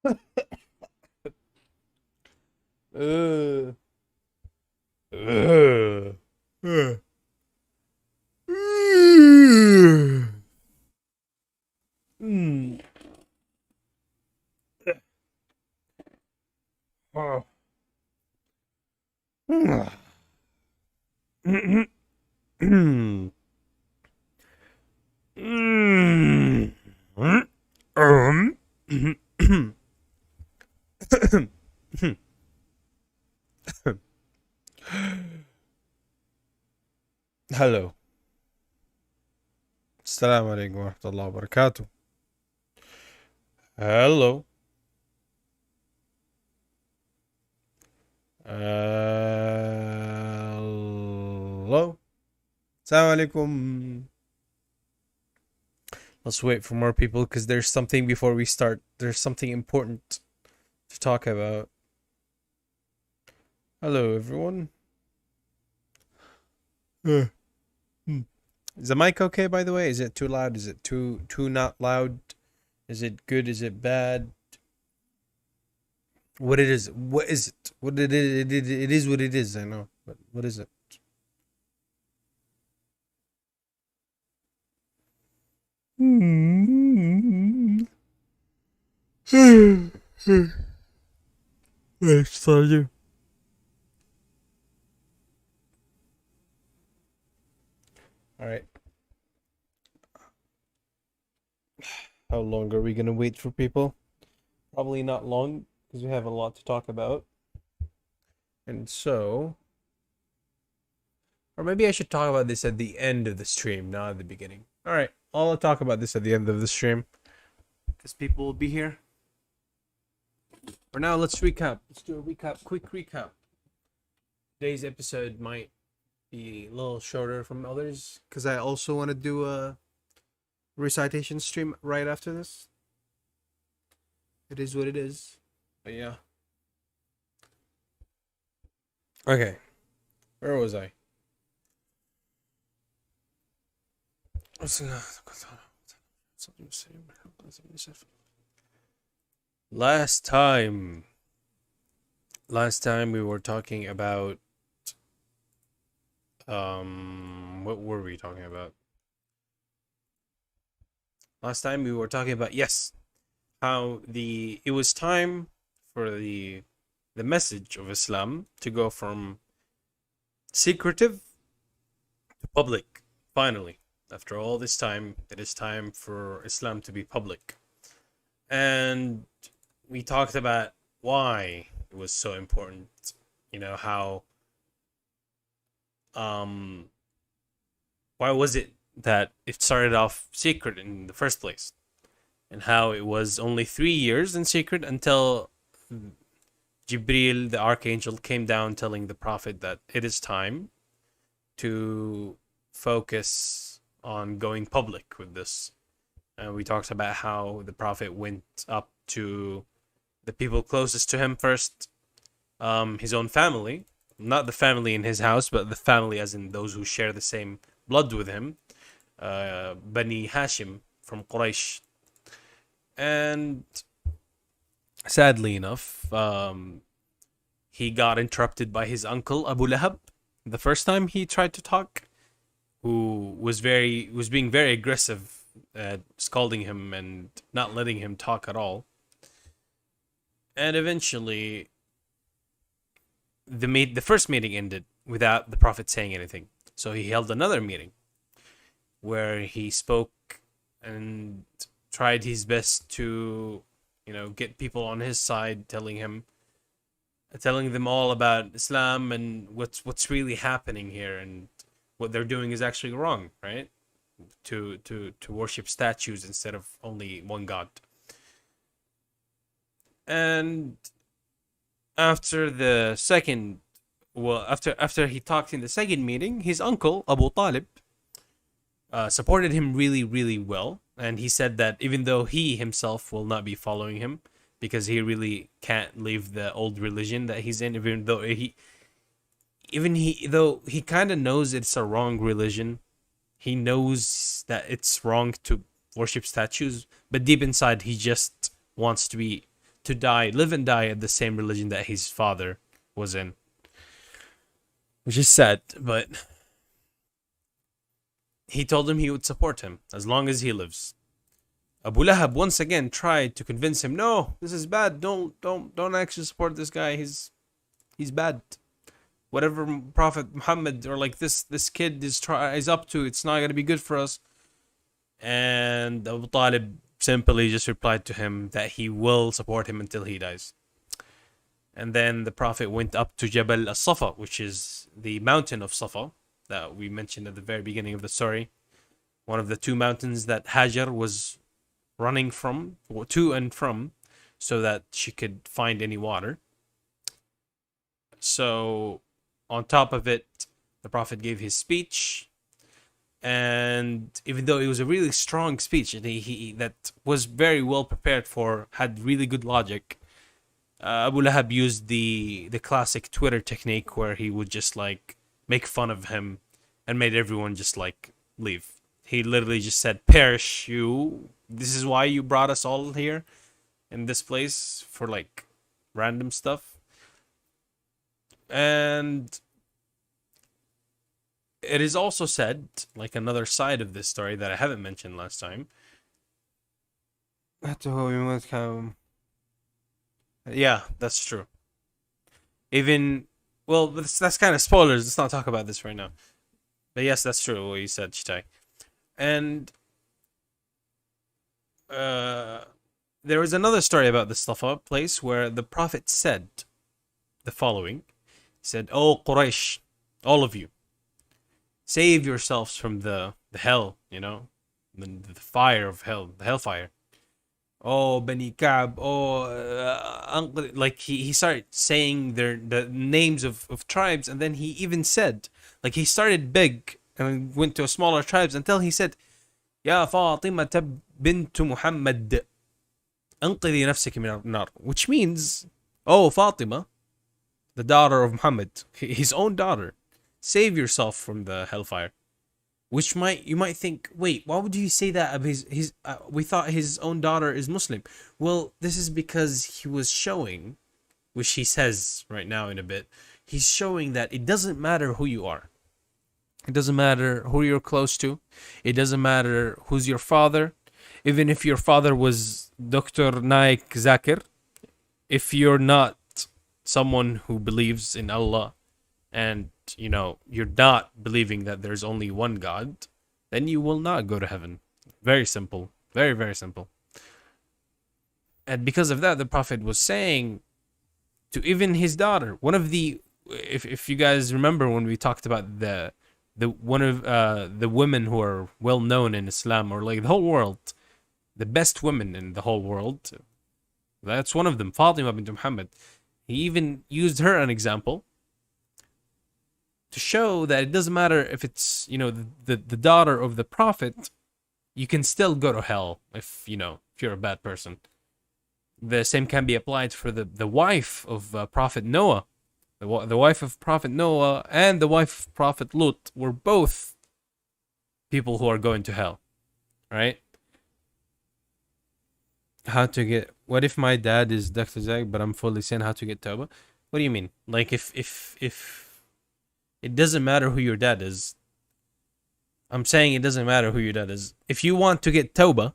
Uh, uh, uh. Mm. Oh. Hello. Assalamu alaikum wa rahmatullahi wa barakatuh. Hello. Hello. Assalamu alaikum. Let's wait for more people because there's something before we start. There's something important to talk about. Hello, everyone. Uh, Is the mic okay, by the way? Is it too loud? Is it too not loud? Is it good? Is it bad? What it is? What is it? What it is what it is, I know. But what is it? Let's tell you. All right. How long are we gonna wait for people? Probably not long because we have a lot to talk about. And so, or maybe I should talk about this at the end of the stream, not at the beginning. All right, I'll talk about this at the end of the stream because people will be here. For now, let's recap. Let's do a recap, quick recap. Today's episode might be a little shorter from others because I also want to do a recitation stream right after this. It is what it is. But yeah. Okay. Where was I? Last time we were talking about what were we talking about? Last time we were talking about, yes, how it was time for the message of Islam to go from secretive to public. Finally, after all this time, it is time for Islam to be public. And we talked about why it was so important. You know, how why was it that it started off secret in the first place? And how it was only 3 years in secret until Jibril, the archangel, came down telling the Prophet that it is time to focus on going public with this. And we talked about how the Prophet went up to the people closest to him first, his own family, not the family in his house, but the family as in those who share the same blood with him, Bani Hashim from Quraysh. And sadly enough, he got interrupted by his uncle Abu Lahab the first time he tried to talk, who was being very aggressive at scolding him and not letting him talk at all. And eventually, the first meeting ended without the Prophet saying anything. So he held another meeting where he spoke and tried his best to, get people on his side, telling them all about Islam and what's really happening here, and what they're doing is actually wrong, right? To worship statues instead of only one God. And after he talked in the second meeting, his uncle Abu Talib supported him really, really well. And he said that even though he himself will not be following him because he really can't leave the old religion that he's in, even though he kind of knows it's a wrong religion, he knows that it's wrong to worship statues, but deep inside he just wants to be to die, live and die at the same religion that his father was in. Which is sad, but he told him he would support him as long as he lives. Abu Lahab once again tried to convince him, no, this is bad. Don't actually support this guy. He's bad. Whatever Prophet Muhammad or like this kid is up to, it's not gonna be good for us. And Abu Talib simply just replied to him that he will support him until he dies. And then the Prophet went up to Jabal al-Safa, which is the mountain of Safa that we mentioned at the very beginning of the story. One of the two mountains that Hajar was running from, or to and from, so that she could find any water. So on top of it, the Prophet gave his speech. And even though it was a really strong speech, and he that was very well prepared for, had really good logic, Abu Lahab used the classic Twitter technique where he would just like make fun of him and made everyone just like leave. He literally just said, perish you. This is why you brought us all here in this place for like random stuff. And it is also said, like another side of this story that I haven't mentioned last time. Yeah, that's true. Even, well, that's kind of spoilers. Let's not talk about this right now. But yes, that's true what you said, Chitai. And there was another story about the Safa place where the Prophet said the following. He said, "Oh Quraysh, all of you, save yourselves from the hell, you know, the fire of hell, the hellfire. Oh, Bani Ka'b, like he started saying the names of tribes, and then he even said, like he started big and went to smaller tribes until he said, Ya Fatima bint Muhammad, anqidhi nafsiki min al-nar," which means, oh Fatima, the daughter of Muhammad, his own daughter, save yourself from the hellfire. Which you might think, wait, why would you say that of his we thought his own daughter is Muslim. Well, this is because he was showing, which he says right now in a bit, he's showing that it doesn't matter who you are. It doesn't matter who you're close to. It doesn't matter who's your father. Even if your father was Dr. Naik Zakir, if you're not someone who believes in Allah, and you know you're not believing that there's only one God, then you will not go to heaven. Very simple. Very, very simple. And because of that, the Prophet was saying to even his daughter, one of the, if you guys remember when we talked about the one of the women who are well known in Islam, or like the whole world, the best women in the whole world, that's one of them, Fatima bint Muhammad. He even used her an example to show that it doesn't matter if it's, you know, the daughter of the Prophet, you can still go to hell if, you know, if you're a bad person. The same can be applied for the wife of Prophet Noah. The wife of Prophet Noah and the wife of Prophet Lut were both people who are going to hell, right? How to get, what if my dad is Dr. Zag, but I'm fully sane, how to get Tawbah? What do you mean? Like if it doesn't matter who your dad is. I'm saying it doesn't matter who your dad is. If you want to get Tawbah,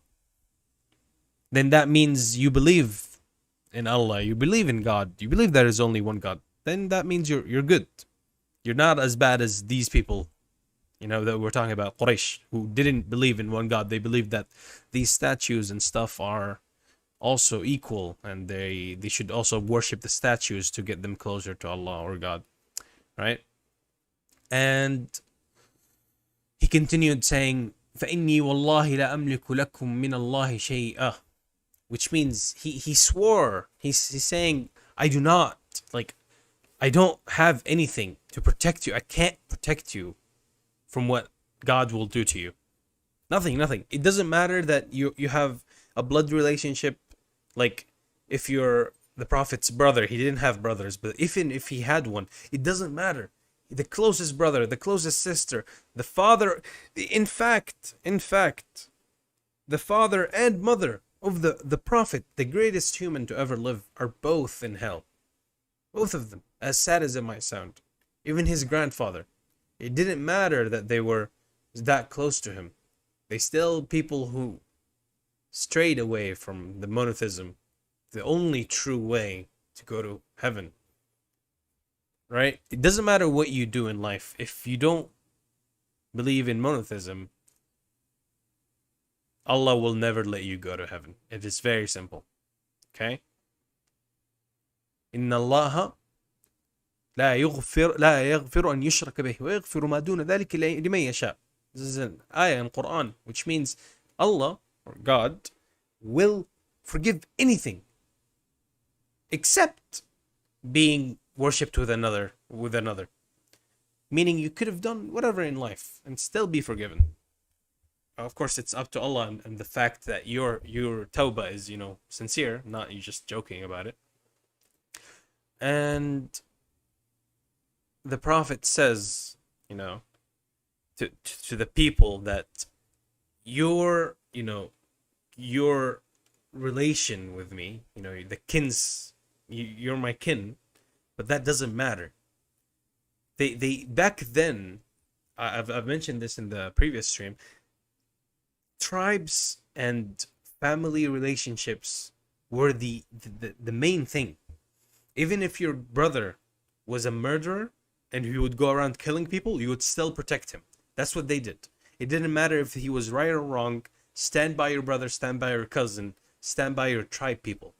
then that means you believe in Allah, you believe in God, you believe there is only one God. Then that means you're good. You're not as bad as these people, you know, that we're talking about, Quraysh, who didn't believe in one God. They believed that these statues and stuff are also equal, and they should also worship the statues to get them closer to Allah or God, right? And he continued saying, فَإِنِّي وَاللَّهِ لَا أَمْلِكُ لَكُم مِّنَ اللَّهِ شَيْئًا, which means he swore, he's saying, I don't have anything to protect you. I can't protect you from what God will do to you. Nothing. It doesn't matter that you have a blood relationship. Like if you're the Prophet's brother, he didn't have brothers, but even if he had one, it doesn't matter. The closest brother, the closest sister, the father, in fact, the father and mother of the prophet, the greatest human to ever live, are both in hell. Both of them, as sad as it might sound. Even his grandfather. It didn't matter that they were that close to him. They still people who strayed away from the monotheism, the only true way to go to heaven. Right? It doesn't matter what you do in life. If you don't believe in monotheism, Allah will never let you go to heaven. It is very simple. Okay? إن الله لا يغفر أن يشرك به ويغفر ما دون ذلك لمن يشاء. This is an ayah in Quran, which means Allah, or God, will forgive anything except being worshipped with another. Meaning you could have done whatever in life and still be forgiven. Of course, it's up to Allah and the fact that your tawbah is, sincere, not you just joking about it. And the Prophet says, to the people that your relation with me, the kins, you're my kin, but that doesn't matter. They back then, I've mentioned this in the previous stream, tribes and family relationships were the main thing. Even if your brother was a murderer and he would go around killing people, you would still protect him. That's what they did. It didn't matter if he was right or wrong. Stand by your brother, stand by your cousin, stand by your tribe people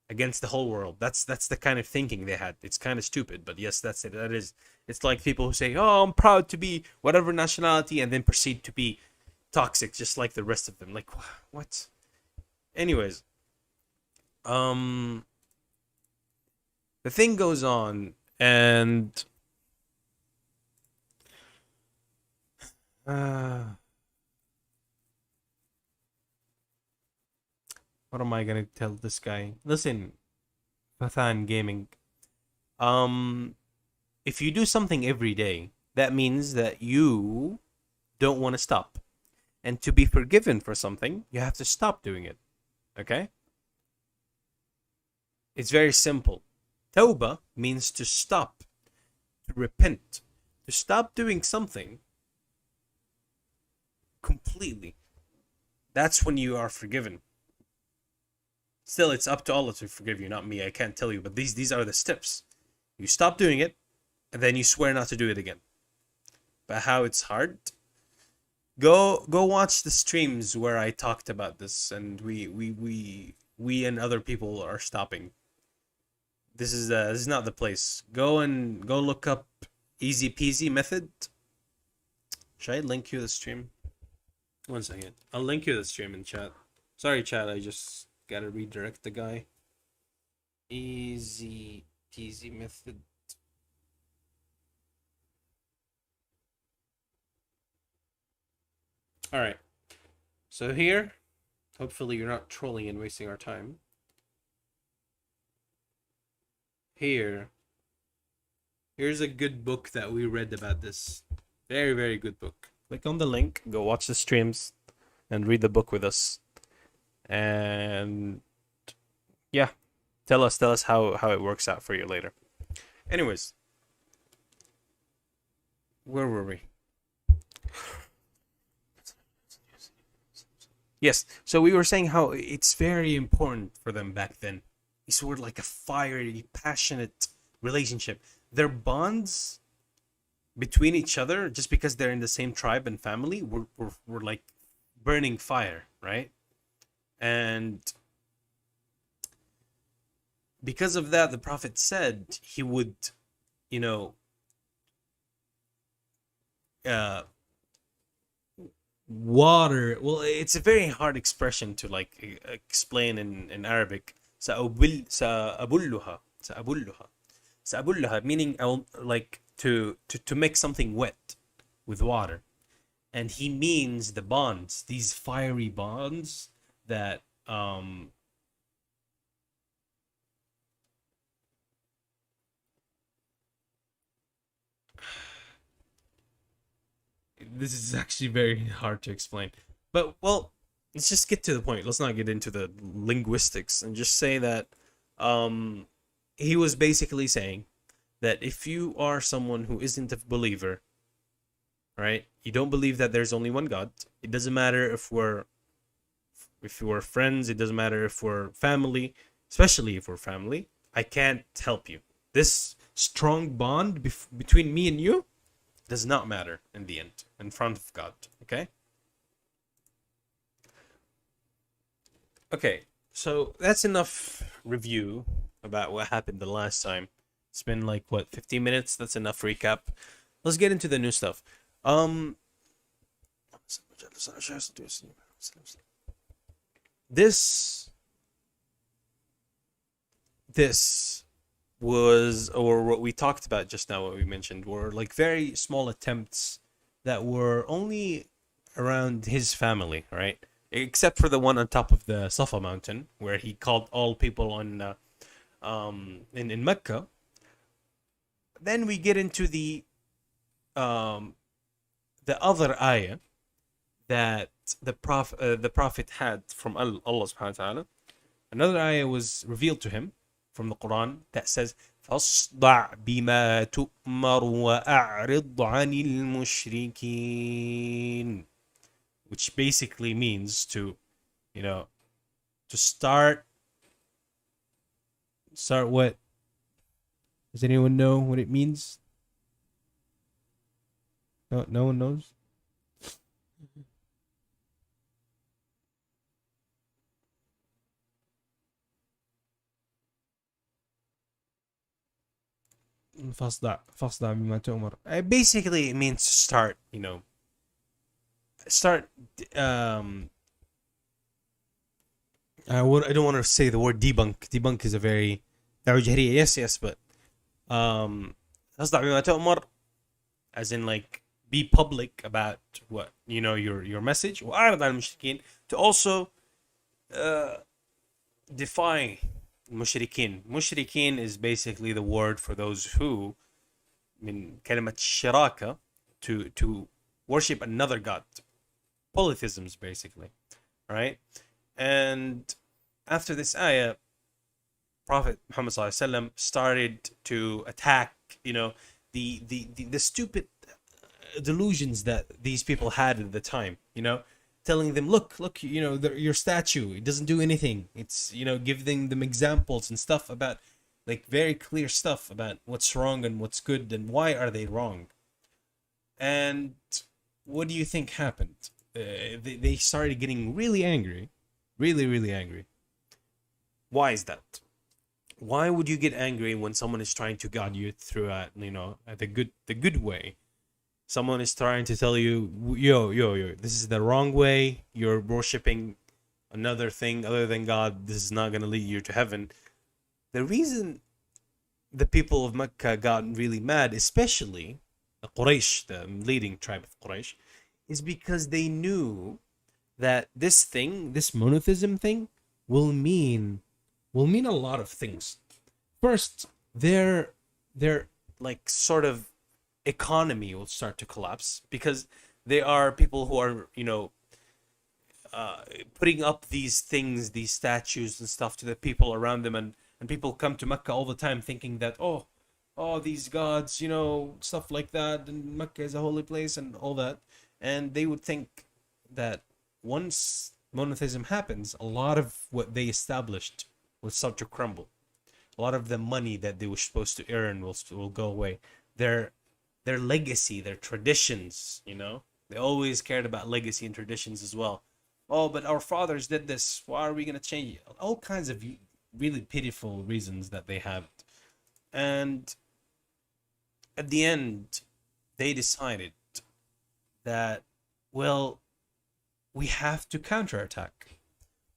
against the whole world. That's the kind of thinking they had. It's kind of stupid, but yes, that's it. That is. It's like people who say, "Oh, I'm proud to be whatever nationality," and then proceed to be toxic just like the rest of them. Like, what? Anyways, the thing goes on, and what am I gonna tell this guy? Listen, Pathan Gaming. If you do something every day, that means that you don't want to stop. And to be forgiven for something, you have to stop doing it. Okay? It's very simple. Tawbah means to stop, to repent, to stop doing something completely. That's when you are forgiven. Still, it's up to Allah to forgive you, not me. I can't tell you, but these are the steps. You stop doing it, and then you swear not to do it again. But how it's hard? Go watch the streams where I talked about this, and we and other people are stopping. This is not the place. Go look up easy peasy method. Should I link you the stream? 1 second. I'll link you the stream in chat. Sorry, chat. I just gotta redirect the guy. Easy peasy method. All right. So here, hopefully you're not trolling and wasting our time. Here's a good book that we read about this. Very, very good book. Click on the link, go watch the streams, and read the book with us. And yeah, tell us how it works out for you later. Anyways, where were we? Yes, so we were saying how it's very important for them back then. It's sort of like a fiery, passionate relationship. Their bonds between each other, just because they're in the same tribe and family, were like burning fire, right? And because of that, the Prophet said he would, water. Well, it's a very hard expression to like explain in Arabic. سأبلها meaning I'll like to make something wet with water. And he means the bonds, these fiery bonds that this is actually very hard to explain. But well, let's just get to the point. Let's not get into the linguistics and just say that um, he was basically saying that if you are someone who isn't a believer, right? You don't believe that there's only one God. It doesn't matter if we're friends. It doesn't matter if we're family, especially if we're family. I can't help you. This strong bond between me and you does not matter in the end, in front of God. Okay. Okay. So that's enough review about what happened the last time. It's been like what, 15 minutes. That's enough recap. Let's get into the new stuff. Um, this this was, or what we talked about just now, what we mentioned, were like very small attempts that were only around his family, right? Except for the one on top of the Safa mountain, where he called all people on in Mecca. Then we get into um the other ayah that the prophet had from Allah subhanahu wa ta'ala. Another ayah was revealed to him from the Quran that says فَاصْدَعْ بِمَا تُؤْمَرُ وَأَعْرِضْ عَنِ الْمُشْرِكِينَ, which basically means to, you know, to start what? Does anyone know what it means? No one knows. فاصدع بما تؤمر. Basically, it means start. Start. I don't want to say the word debunk. Debunk is a very yes, but فاصدع بما تؤمر, as in like be public about what your message. وأعرض عن المشركين, to also defy mushrikeen. Mushrikeen is basically the word for those who, من كلمة شراكة, to worship another god. Polytheisms, basically, right? And after this ayah, Prophet Muhammad ﷺ started to attack, the stupid delusions that these people had at the time, telling them, look, your statue, it doesn't do anything. It's, giving them examples and stuff about, like, very clear stuff about what's wrong and what's good and why are they wrong. And what do you think happened? They started getting really angry, really, really angry. Why is that? Why would you get angry when someone is trying to guide you through the good way? Someone is trying to tell you, yo, this is the wrong way. You're worshipping another thing other than God. This is not going to lead you to heaven. The reason the people of Mecca got really mad, especially the Quraysh, the leading tribe of Quraysh, is because they knew that this monotheism thing, will mean a lot of things. First, their like sort of economy will start to collapse, because they are people who are putting up these things, these statues and stuff to the people around them, and people come to Mecca all the time thinking that oh these gods, stuff like that, and Mecca is a holy place and all that, and they would think that once monotheism happens, a lot of what they established will start to crumble. A lot of the money that they were supposed to earn will go away. Their legacy, their traditions, they always cared about legacy and traditions as well. Oh, but our fathers did this. Why are we going to change it? All kinds of really pitiful reasons that they have. And at the end, they decided that, well, we have to counterattack.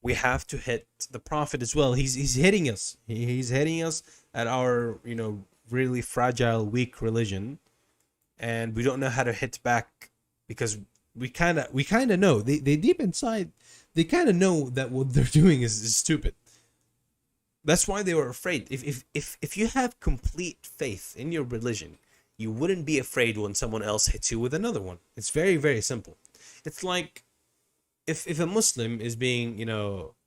We have to hit the Prophet as well. He's hitting us. He's hitting us at our, really fragile, weak religion. And we don't know how to hit back, because we kind of know, they deep inside, they kind of know that what they're doing is stupid. That's why they were afraid. If you have complete faith in your religion, you wouldn't be afraid when someone else hits you with another one. It's very, very simple. It's like if a Muslim is being,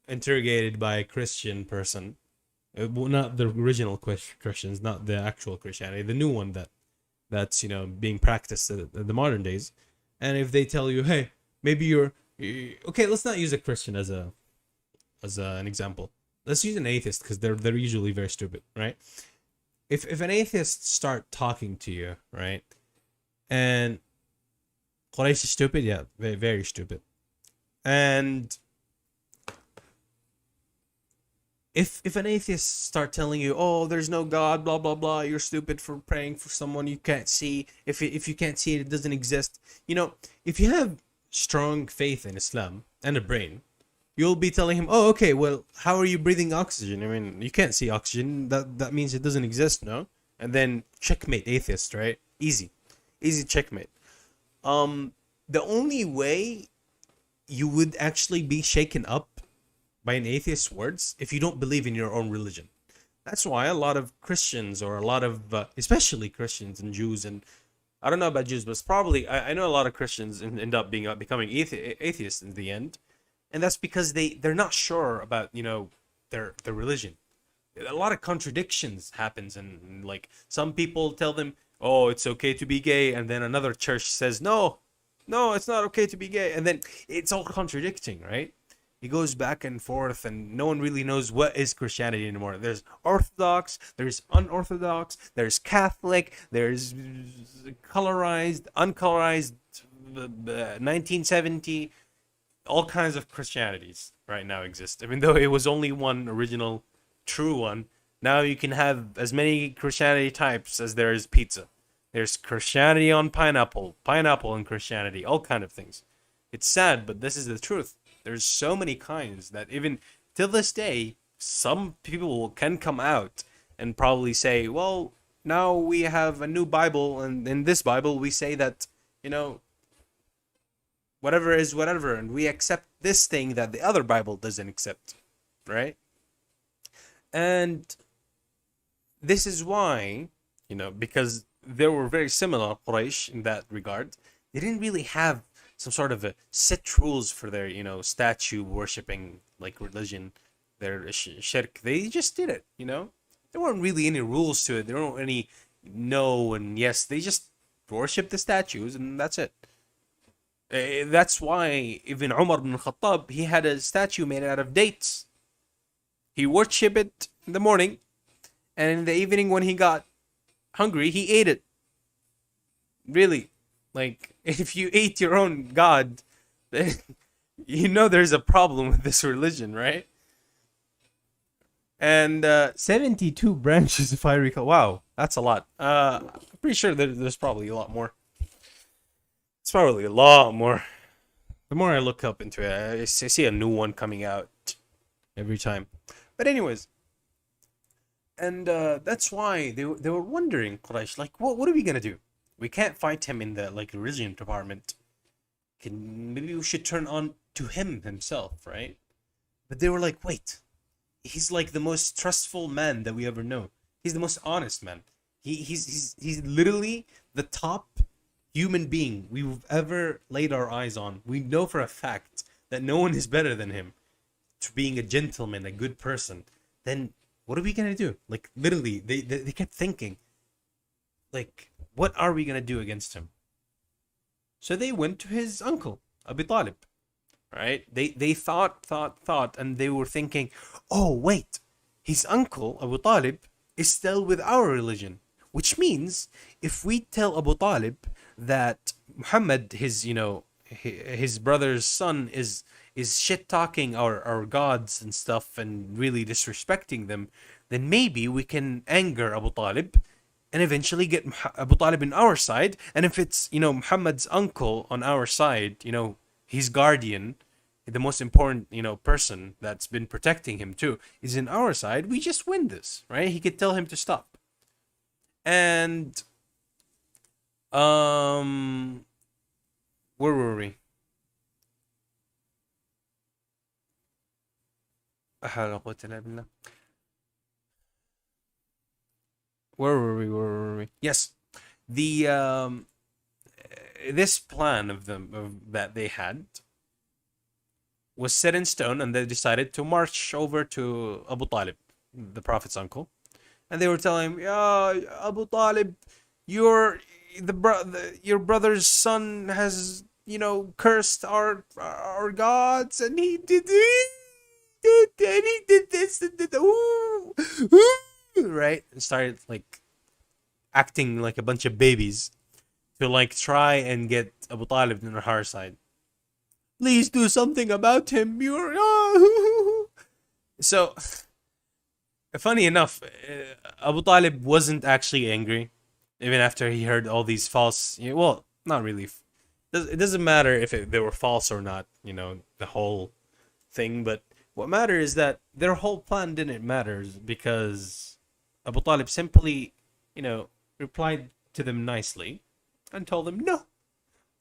interrogated by a Christian person, well, not the original Christians, not the actual Christianity, the new one that's being practiced at the modern days, and if they tell you, hey, maybe okay, let's not use a Christian an example. Let's use an atheist because they're usually very stupid, right? If an atheist start talking to you, right, and Quraysh is stupid, yeah, very very stupid, and if an atheist start telling you, oh, there's no God, blah blah blah, you're stupid for praying for someone you can't see. If you can't see it, it doesn't exist. If you have strong faith in Islam and a brain, you'll be telling him, oh, okay, well, how are you breathing oxygen? I mean, you can't see oxygen. That means it doesn't exist, no? And then checkmate atheist, right? Easy checkmate. The only way you would actually be shaken up by an atheist's words if you don't believe in your own religion. That's why a lot of Christians, or a lot of, especially Christians and Jews, and I don't know about Jews, but it's probably, I know a lot of Christians end up becoming atheists in the end, and that's because they're not sure about their religion. A lot of contradictions happens, and like some people tell them, oh, it's okay to be gay, and then another church says no, it's not okay to be gay, and then it's all contradicting, right? It goes back and forth, and no one really knows what is Christianity anymore. There's Orthodox, there's unorthodox, there's Catholic, there's colorized, uncolorized, 1970. All kinds of Christianities right now exist. Even though it was only one original, true one, now you can have as many Christianity types as there is pizza. There's Christianity on pineapple, pineapple and Christianity, all kind of things. It's sad, but this is the truth. There's so many kinds that even till this day, some people can come out and probably say, well, now we have a new Bible, and in this Bible we say that, whatever is whatever, and we accept this thing that the other Bible doesn't accept, right? And this is why, because they were very similar, Quraysh, in that regard. They didn't really have some sort of a set rules for their, statue worshipping, like religion, their shirk. They just did it, There weren't really any rules to it. There weren't any no and yes. They just worshiped the statues, and that's it. That's why even Umar ibn Khattab, he had a statue made out of dates. He worshipped it in the morning, and in the evening when he got hungry, he ate it. Really. Like, if you ate your own God, then there's a problem with this religion, right? And 72 branches, if I recall. Wow, that's a lot. I'm pretty sure there's probably a lot more. It's probably a lot more. The more I look up into it, I see a new one coming out every time. But anyways, and that's why they were wondering, Quraysh, like, what are we gonna do? We can't fight him in the religion department. Maybe we should turn on to him himself, right? But they were like, wait, he's like the most trustful man that we ever know. He's the most honest man. He's literally the top human being we've ever laid our eyes on. We know for a fact that no one is better than him to being a gentleman, a good person. Then what are we gonna do? Like, literally, they kept thinking, like, what are we gonna do against him? So they went to his uncle, Abi Talib, right? They thought, and they were thinking, oh, wait, his uncle, Abu Talib, is still with our religion. Which means, if we tell Abu Talib that Muhammad, his brother's son, is shit-talking our gods and stuff and really disrespecting them, then maybe we can anger Abu Talib and eventually get Abu Talib on our side. And if it's, Muhammad's uncle on our side, his guardian, the most important, person that's been protecting him too, is in our side, we just win this, right? He could tell him to stop. And, where were we? Where were we? Yes, the this plan of that they had was set in stone, and they decided to march over to Abu Talib, the Prophet's uncle, and they were telling him, "Yeah, Abu Talib, your your brother's son has cursed our gods, and he did it, and he did this, and did ooh, ooh," right, and started like acting like a bunch of babies to like try and get Abu Talib on her side. Please do something about him. You're so funny enough. Abu Talib wasn't actually angry, even after he heard all these false. Well, not really. It doesn't matter if they were false or not. The whole thing. But what matters is that their whole plan didn't matter because Abu Talib simply, replied to them nicely and told them no.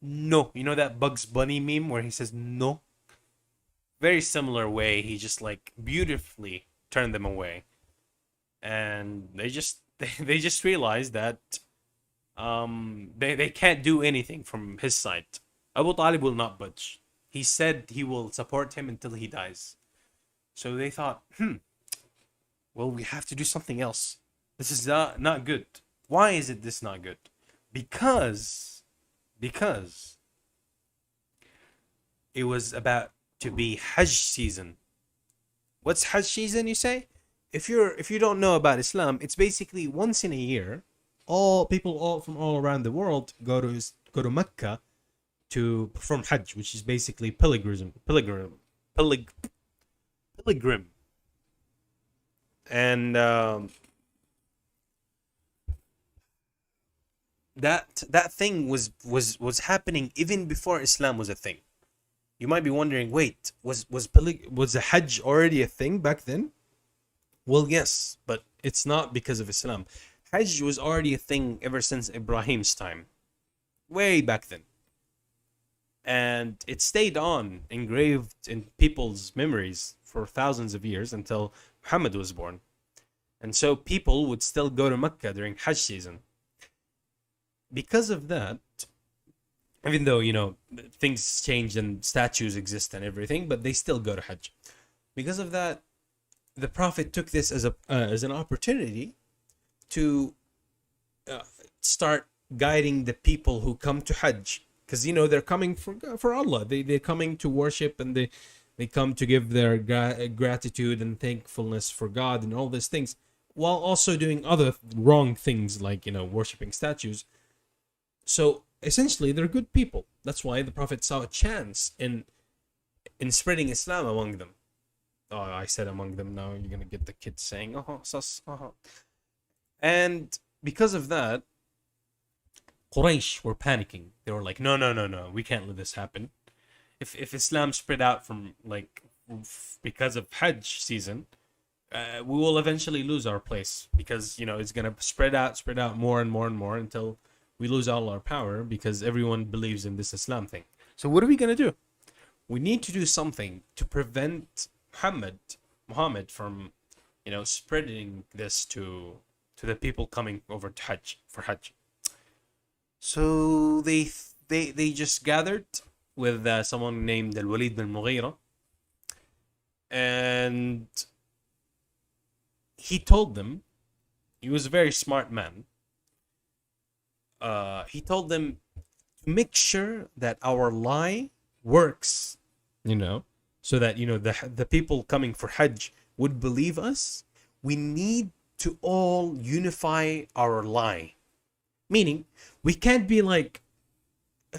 No. You know that Bugs Bunny meme where he says no? Very similar way. He just like beautifully turned them away. And they just realized that they can't do anything from his side. Abu Talib will not budge. He said he will support him until he dies. So they thought, well, we have to do something else. This is not good. Why is it this not good? Because it was about to be Hajj season. What's Hajj season, you say? If you don't know about Islam, it's basically once in a year, all people all from all around the world go to Mecca to perform Hajj, which is basically pilgrim, and that thing was happening even before Islam was a thing. You might be wondering, wait, was the Hajj already a thing back then? Well, yes, but it's not because of Islam. Hajj was already a thing ever since Ibrahim's time, way back then. And it stayed on, engraved in people's memories for thousands of years until Muhammad was born. And so people would still go to Mecca during Hajj season. Because of that, even though, things changed and statues exist and everything, but they still go to Hajj. Because of that, the Prophet took this as an opportunity to start guiding the people who come to Hajj, because they're coming for Allah. They're coming to worship, and they come to give their gratitude and thankfulness for God and all these things, while also doing other wrong things like worshiping statues. So essentially, they're good people. That's why the Prophet saw a chance in spreading Islam among them. Oh, I said among them. Now you're gonna get the kids saying, "Oh, sus, oh." And because of that, Quraysh were panicking. They were like, "No, no, no, no. We can't let this happen. If Islam spread out from because of Hajj season, we will eventually lose our place because it's gonna spread out more and more and more until we lose all our power because everyone believes in this Islam thing. So what are we gonna do? We need to do something to prevent Muhammad from spreading this to the people coming over to Hajj for Hajj." So they just gathered with someone named Al-Walid bin Mughira, and he told them, he was a very smart man. He told them to make sure that our lie works, so that the people coming for Hajj would believe us. We need to all unify our lie. Meaning, we can't be like,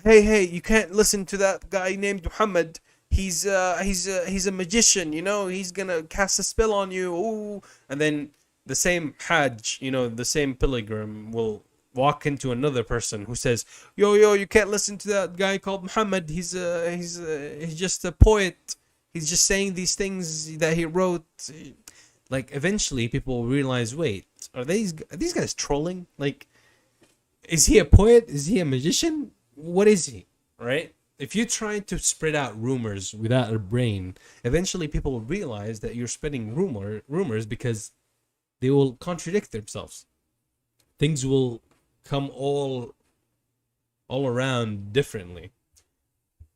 hey, you can't listen to that guy named Muhammad. He's a magician, he's gonna cast a spell on you. Ooh. And then the same Hajj, the same pilgrim will walk into another person who says, yo, you can't listen to that guy called Muhammad. He's just a poet. He's just saying these things that he wrote. Like, eventually people will realize, wait, are these guys trolling? Like, is he a poet? Is he a magician? What is he? Right? If you try to spread out rumors without a brain, eventually people will realize that you're spreading rumors because they will contradict themselves. Things will come all around differently.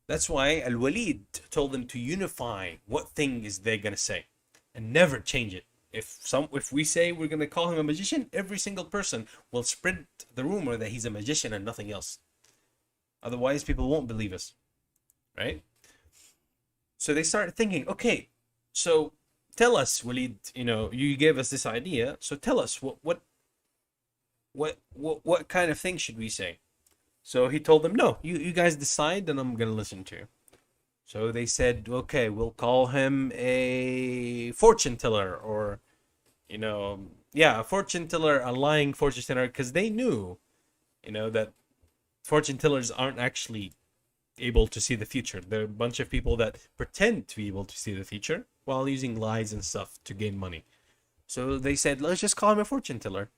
That's why Al-Walid told them to unify what thing is they gonna say, and never change it. If we say we're gonna call him a magician, every single person will spread the rumor that he's a magician and nothing else. Otherwise, people won't believe us, right? So they started thinking, okay, so tell us, Walid. You gave us this idea, so tell us what kind of thing should we say? So he told them, no, you guys decide, and I'm gonna listen to you. So they said, okay, we'll call him a fortune teller, or, a fortune teller, a lying fortune teller, because they knew, that fortune tellers aren't actually able to see the future. They're a bunch of people that pretend to be able to see the future while using lies and stuff to gain money. So they said, let's just call him a fortune teller.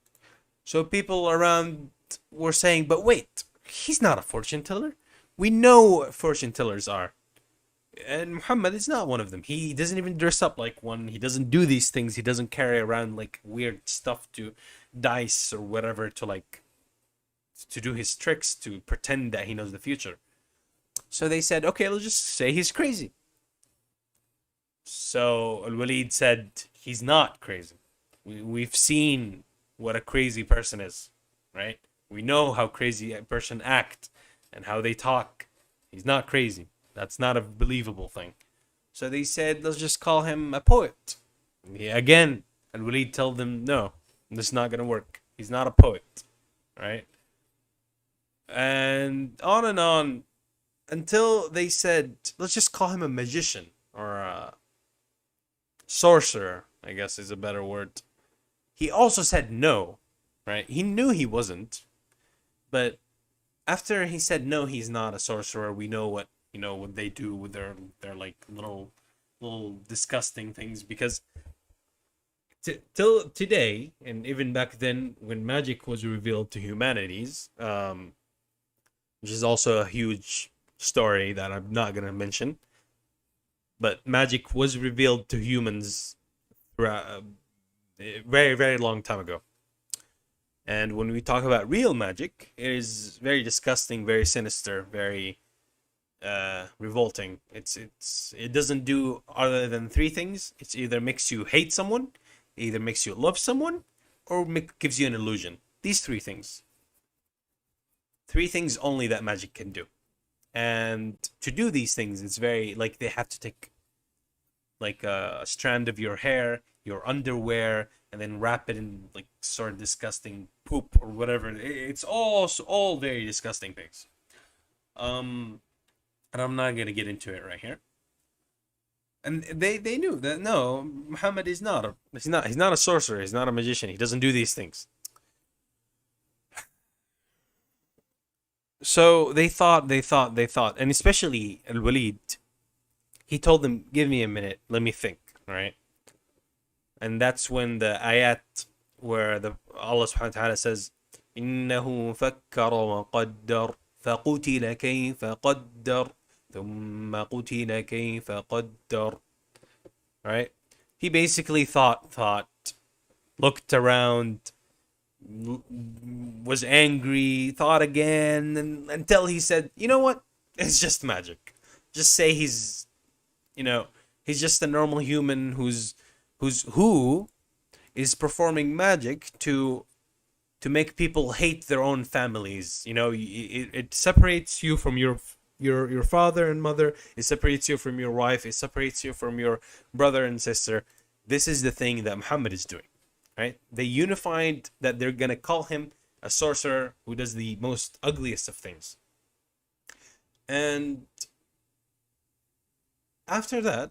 So people around were saying, but wait, he's not a fortune teller. We know what fortune tellers are. And Muhammad is not one of them. He doesn't even dress up like one. He doesn't do these things. He doesn't carry around like weird stuff to dice or whatever to do his tricks, to pretend that he knows the future. So they said, okay, let's just say he's crazy. So Al-Walid said, he's not crazy. We've seen what a crazy person is, right? We know how crazy a person act and how they talk. He's not crazy. That's not a believable thing. So they said, let's just call him a poet. Again, Al-Walid told them, no, this is not going to work. He's not a poet, right? And on until they said, let's just call him a magician, or a sorcerer, I guess is a better word. He also said no, right? He knew he wasn't, but after he said no, he's not a sorcerer. We know what they do with their like little disgusting things, because till today, and even back then when magic was revealed to humanities, which is also a huge story that I'm not gonna mention, but magic was revealed to humans a very, very long time ago. And when we talk about real magic, it is very disgusting, very sinister, very revolting. It doesn't do other than three things. It's either makes you hate someone, either makes you love someone, or gives you an illusion. These three things. Three things only that magic can do. And to do these things, it's very, like, they have to take like a strand of your hair, your underwear, and then wrap it in like sort of disgusting poop or whatever. It's all very disgusting things. And I'm not gonna get into it right here. And they knew that no, Muhammad is not he's not a sorcerer, he's not a magician, he doesn't do these things. So they thought, and especially Al-Walid, he told them, give me a minute, let me think, right? And that's when the ayat where Allah subhanahu wa ta'ala says, إِنَّهُ فَكَّرَ وَقَدَّرَ فَقُتِلَ كَيْفَ قَدَّرَ ثُمَّ قُتِلَ كَيْفَ قَدَّرَ. Right? He basically thought, looked around, was angry, thought again, and until he said, you know what? It's just magic. Just say he's just a normal human who is performing magic to make people hate their own families. It separates you from your father and mother. It separates you from your wife. It separates you from your brother and sister. This is the thing that Muhammad is doing, right? They unified that they're gonna call him a sorcerer who does the most ugliest of things. And after that,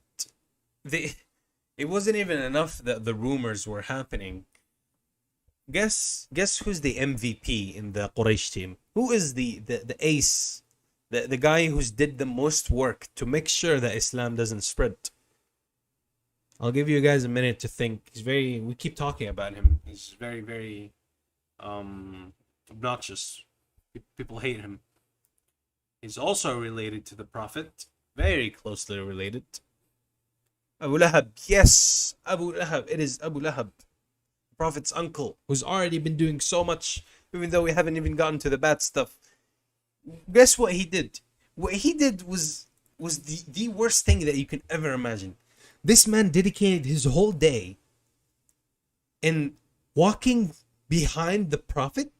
it wasn't even enough that the rumors were happening. Guess who's the MVP in the Quraysh team? Who is the ace? The guy who's did the most work to make sure that Islam doesn't spread. I'll give you guys a minute to think. We keep talking about him. He's very, very obnoxious. People hate him. He's also related to the Prophet. Very closely related. Abu Lahab. Yes, Abu Lahab. It is Abu Lahab, the Prophet's uncle, who's already been doing so much, even though we haven't even gotten to the bad stuff. Guess what he did? What he did was was the worst thing that you can ever imagine. This man dedicated his whole day in walking behind the Prophet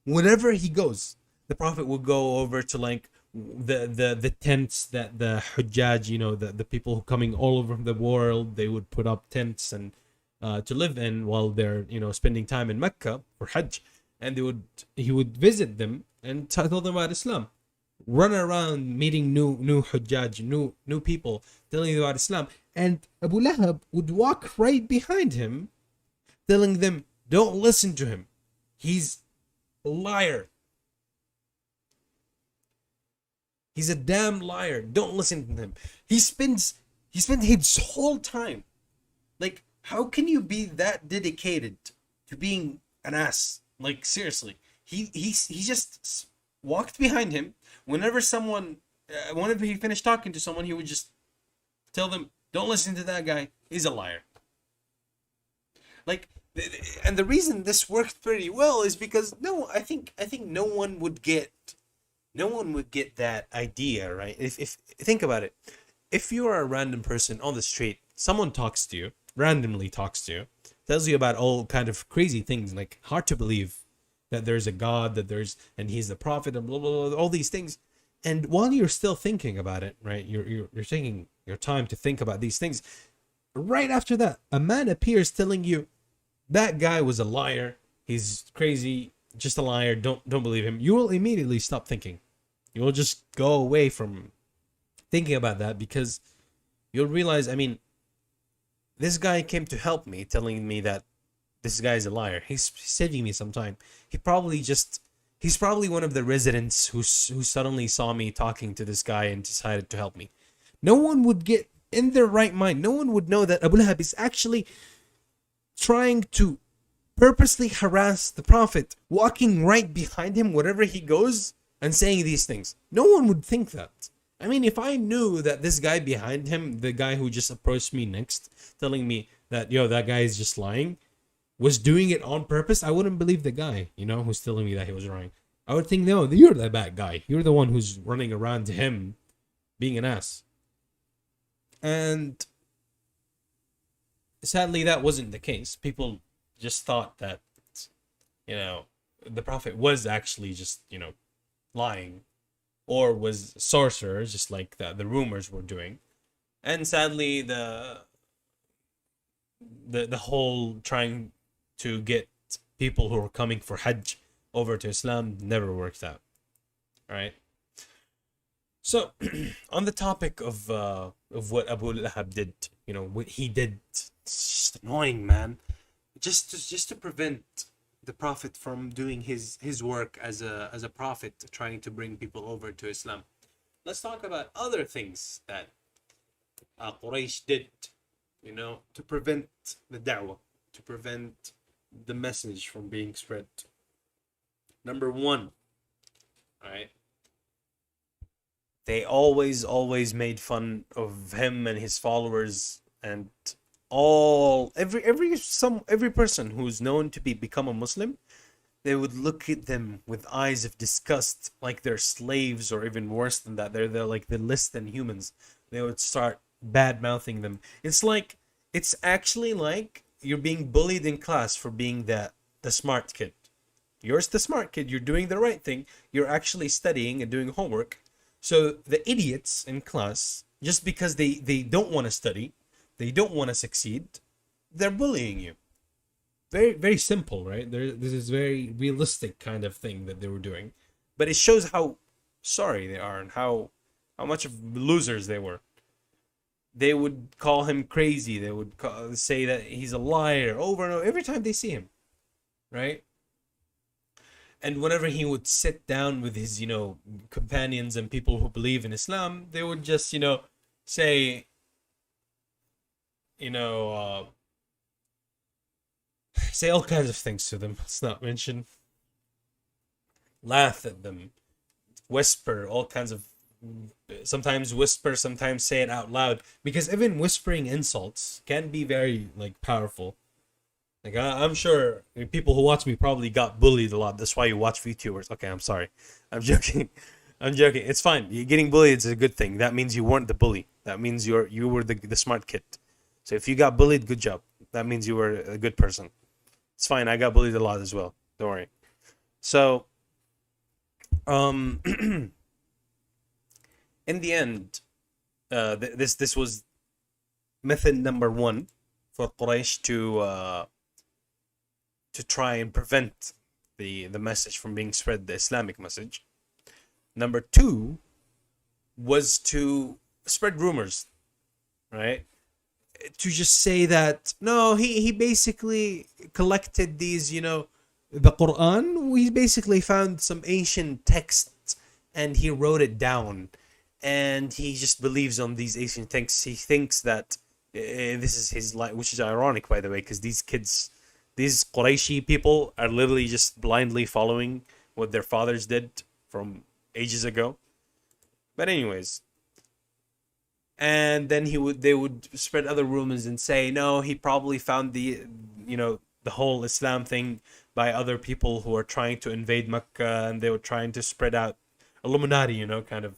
whenever he goes. The Prophet will go over to like the tents that the Hujjaj, the people who coming all over the world, they would put up tents and to live in while they're spending time in Mecca for Hajj, and he would visit them and tell them about Islam, run around meeting new Hujjaj, new people, telling them about Islam, and Abu Lahab would walk right behind him, telling them, "Don't listen to him. He's a liar. He's a damn liar. Don't listen to him." He spent his whole time. Like, how can you be that dedicated to being an ass? Like, seriously. He just walked behind him. Whenever he finished talking to someone, he would just tell them, "Don't listen to that guy. He's a liar." Like, and the reason this worked pretty well is because I think no one would get that idea, right? If think about it, if you are a random person on the street, someone randomly talks to you, tells you about all kind of crazy things, like hard to believe that there's a God, and he's the prophet, and blah blah blah, all these things. And while you're still thinking about it, right, you're taking your time to think about these things. Right after that, a man appears telling you that guy was a liar. He's crazy, just a liar. Don't believe him. You will immediately stop thinking. You will just go away from thinking about that, because you'll realize, this guy came to help me, telling me that this guy is a liar. He's saving me some time. He's probably one of the residents who suddenly saw me talking to this guy and decided to help me. No one would get in their right mind. No one would know that Abu Lahab is actually trying to purposely harass the Prophet, walking right behind him wherever he goes and saying these things. No one would think that. If I knew that this guy behind him, the guy who just approached me next, telling me that, that guy is just lying, was doing it on purpose, I wouldn't believe the guy, who's telling me that he was lying. I would think, no, you're the bad guy. You're the one who's running around to him being an ass. And sadly, that wasn't the case. People just thought that, the Prophet was actually just, lying, or was a sorcerer, just like the rumors were doing. And sadly, the whole trying to get people who were coming for Hajj over to Islam never worked out. All right. So, on the topic of what Abu Lahab did, what he did, it's just annoying, man. Just to prevent the Prophet from doing his work as a prophet, trying to bring people over to Islam. Let's talk about other things that Quraysh did, to prevent the da'wah, to prevent the message from being spread. Number one, right? They always made fun of him and his followers, and every person who's known to become a Muslim, they would look at them with eyes of disgust, like they're slaves, or even worse than that, they're like the less than humans. They would start bad mouthing them. It's actually like you're being bullied in class for being the smart kid. You're the smart kid. You're doing the right thing. You're actually studying and doing homework. So the idiots in class, just because they don't want to study, they don't want to succeed, they're bullying you. Very, very simple, right? This is very realistic kind of thing that they were doing. But it shows how sorry they are and how much of losers they were. They would call him crazy. They would say that he's a liar over and over every time they see him, right? And whenever he would sit down with his, companions and people who believe in Islam, they would just, say, say all kinds of things to them. Let's not mention. Laugh at them. Whisper all kinds of. Sometimes whisper, sometimes say it out loud. Because even whispering insults can be very, powerful. Like, I'm sure people who watch me probably got bullied a lot. That's why you watch VTubers. Okay, I'm sorry. I'm joking. I'm joking. It's fine. You getting bullied is a good thing. That means you weren't the bully. That means you were the smart kid. So if you got bullied, good job. That means you were a good person. It's fine. I got bullied a lot as well. Don't worry. So, in the end, this was method number one for Quraysh to try and prevent the message from being spread, the Islamic message. Number two was to spread rumors, right? To just say that no, he basically collected these, the Quran. We basically found some ancient texts and he wrote it down, and he just believes on these ancient texts. He thinks that this is his life, which is ironic, by the way, because these Qurayshi people are literally just blindly following what their fathers did from ages ago. But anyways, and then they would spread other rumors and say no, he probably found the whole Islam thing by other people who are trying to invade Mecca, and they were trying to spread out Illuminati, kind of,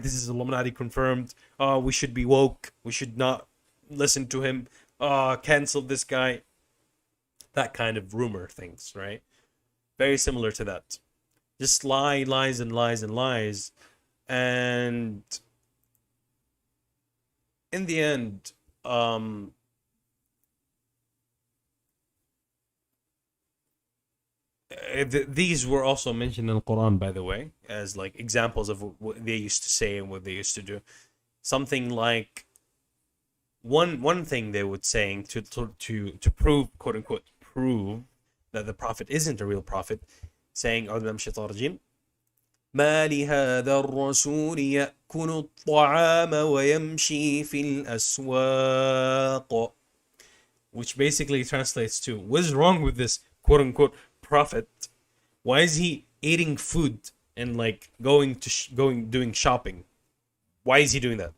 this is Illuminati confirmed. We should be woke. We should not listen to him. Cancel this guy. That kind of rumor things, right? Very similar to that. Just lies and lies and lies. And in the end, these were also mentioned in the Quran, by the way, as like examples of what they used to say and what they used to do. Something like one thing they would saying to prove, quote unquote, prove that the prophet isn't a real prophet, saying أعوذ بالله من الشيطان الرجيم ما لهذا الرسول يأكل الطعام ويمشي في الأسواق, which basically translates to, what is wrong with this quote unquote prophet? Why is he eating food and like doing shopping? Why is he doing that?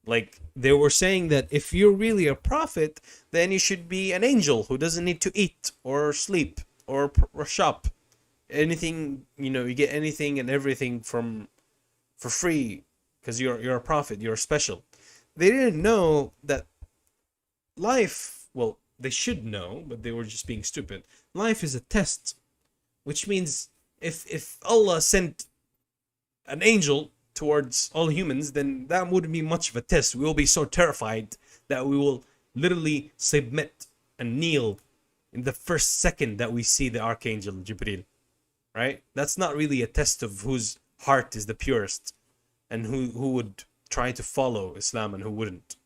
Like, they were saying that if you're really a prophet, then you should be an angel who doesn't need to eat or sleep or shop. Anything, you get anything and everything for free because you're a prophet, you're special. They didn't know that life, well, they should know, but they were just being stupid. Life is a test, which means if Allah sent an angel towards all humans, then that wouldn't be much of a test. We will be so terrified that we will literally submit and kneel in the first second that we see the Archangel Jibril, right? That's not really a test of whose heart is the purest and who would try to follow Islam and who wouldn't.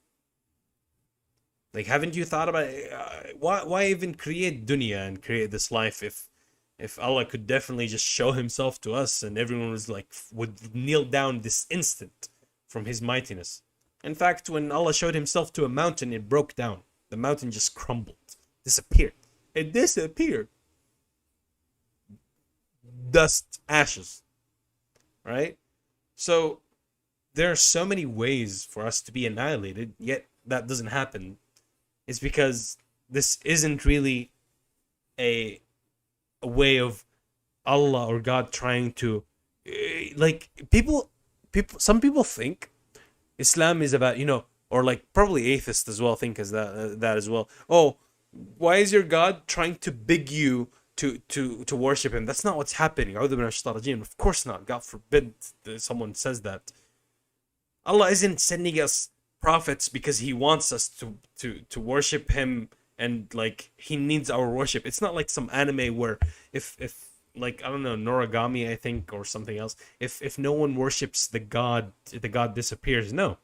Like, haven't you thought about it? Why even create dunya and create this life if Allah could definitely just show himself to us and everyone was like, would kneel down this instant from his mightiness? In fact, when Allah showed himself to a mountain, it broke down. The mountain just crumbled, disappeared. It disappeared. Dust, ashes, right? So there are so many ways for us to be annihilated, yet that doesn't happen. It's because this isn't really a way of Allah or God trying to, like, some people think Islam is about, or like probably atheists as well think as that as well. Oh, why is your God trying to beg you to worship him? That's not what's happening. Of course not. God forbid someone says that. Allah isn't sending us prophets because he wants us to worship him and like he needs our worship. It's not like some anime where if like, I don't know, Noragami, I think, or something else, if no one worships the god disappears. No,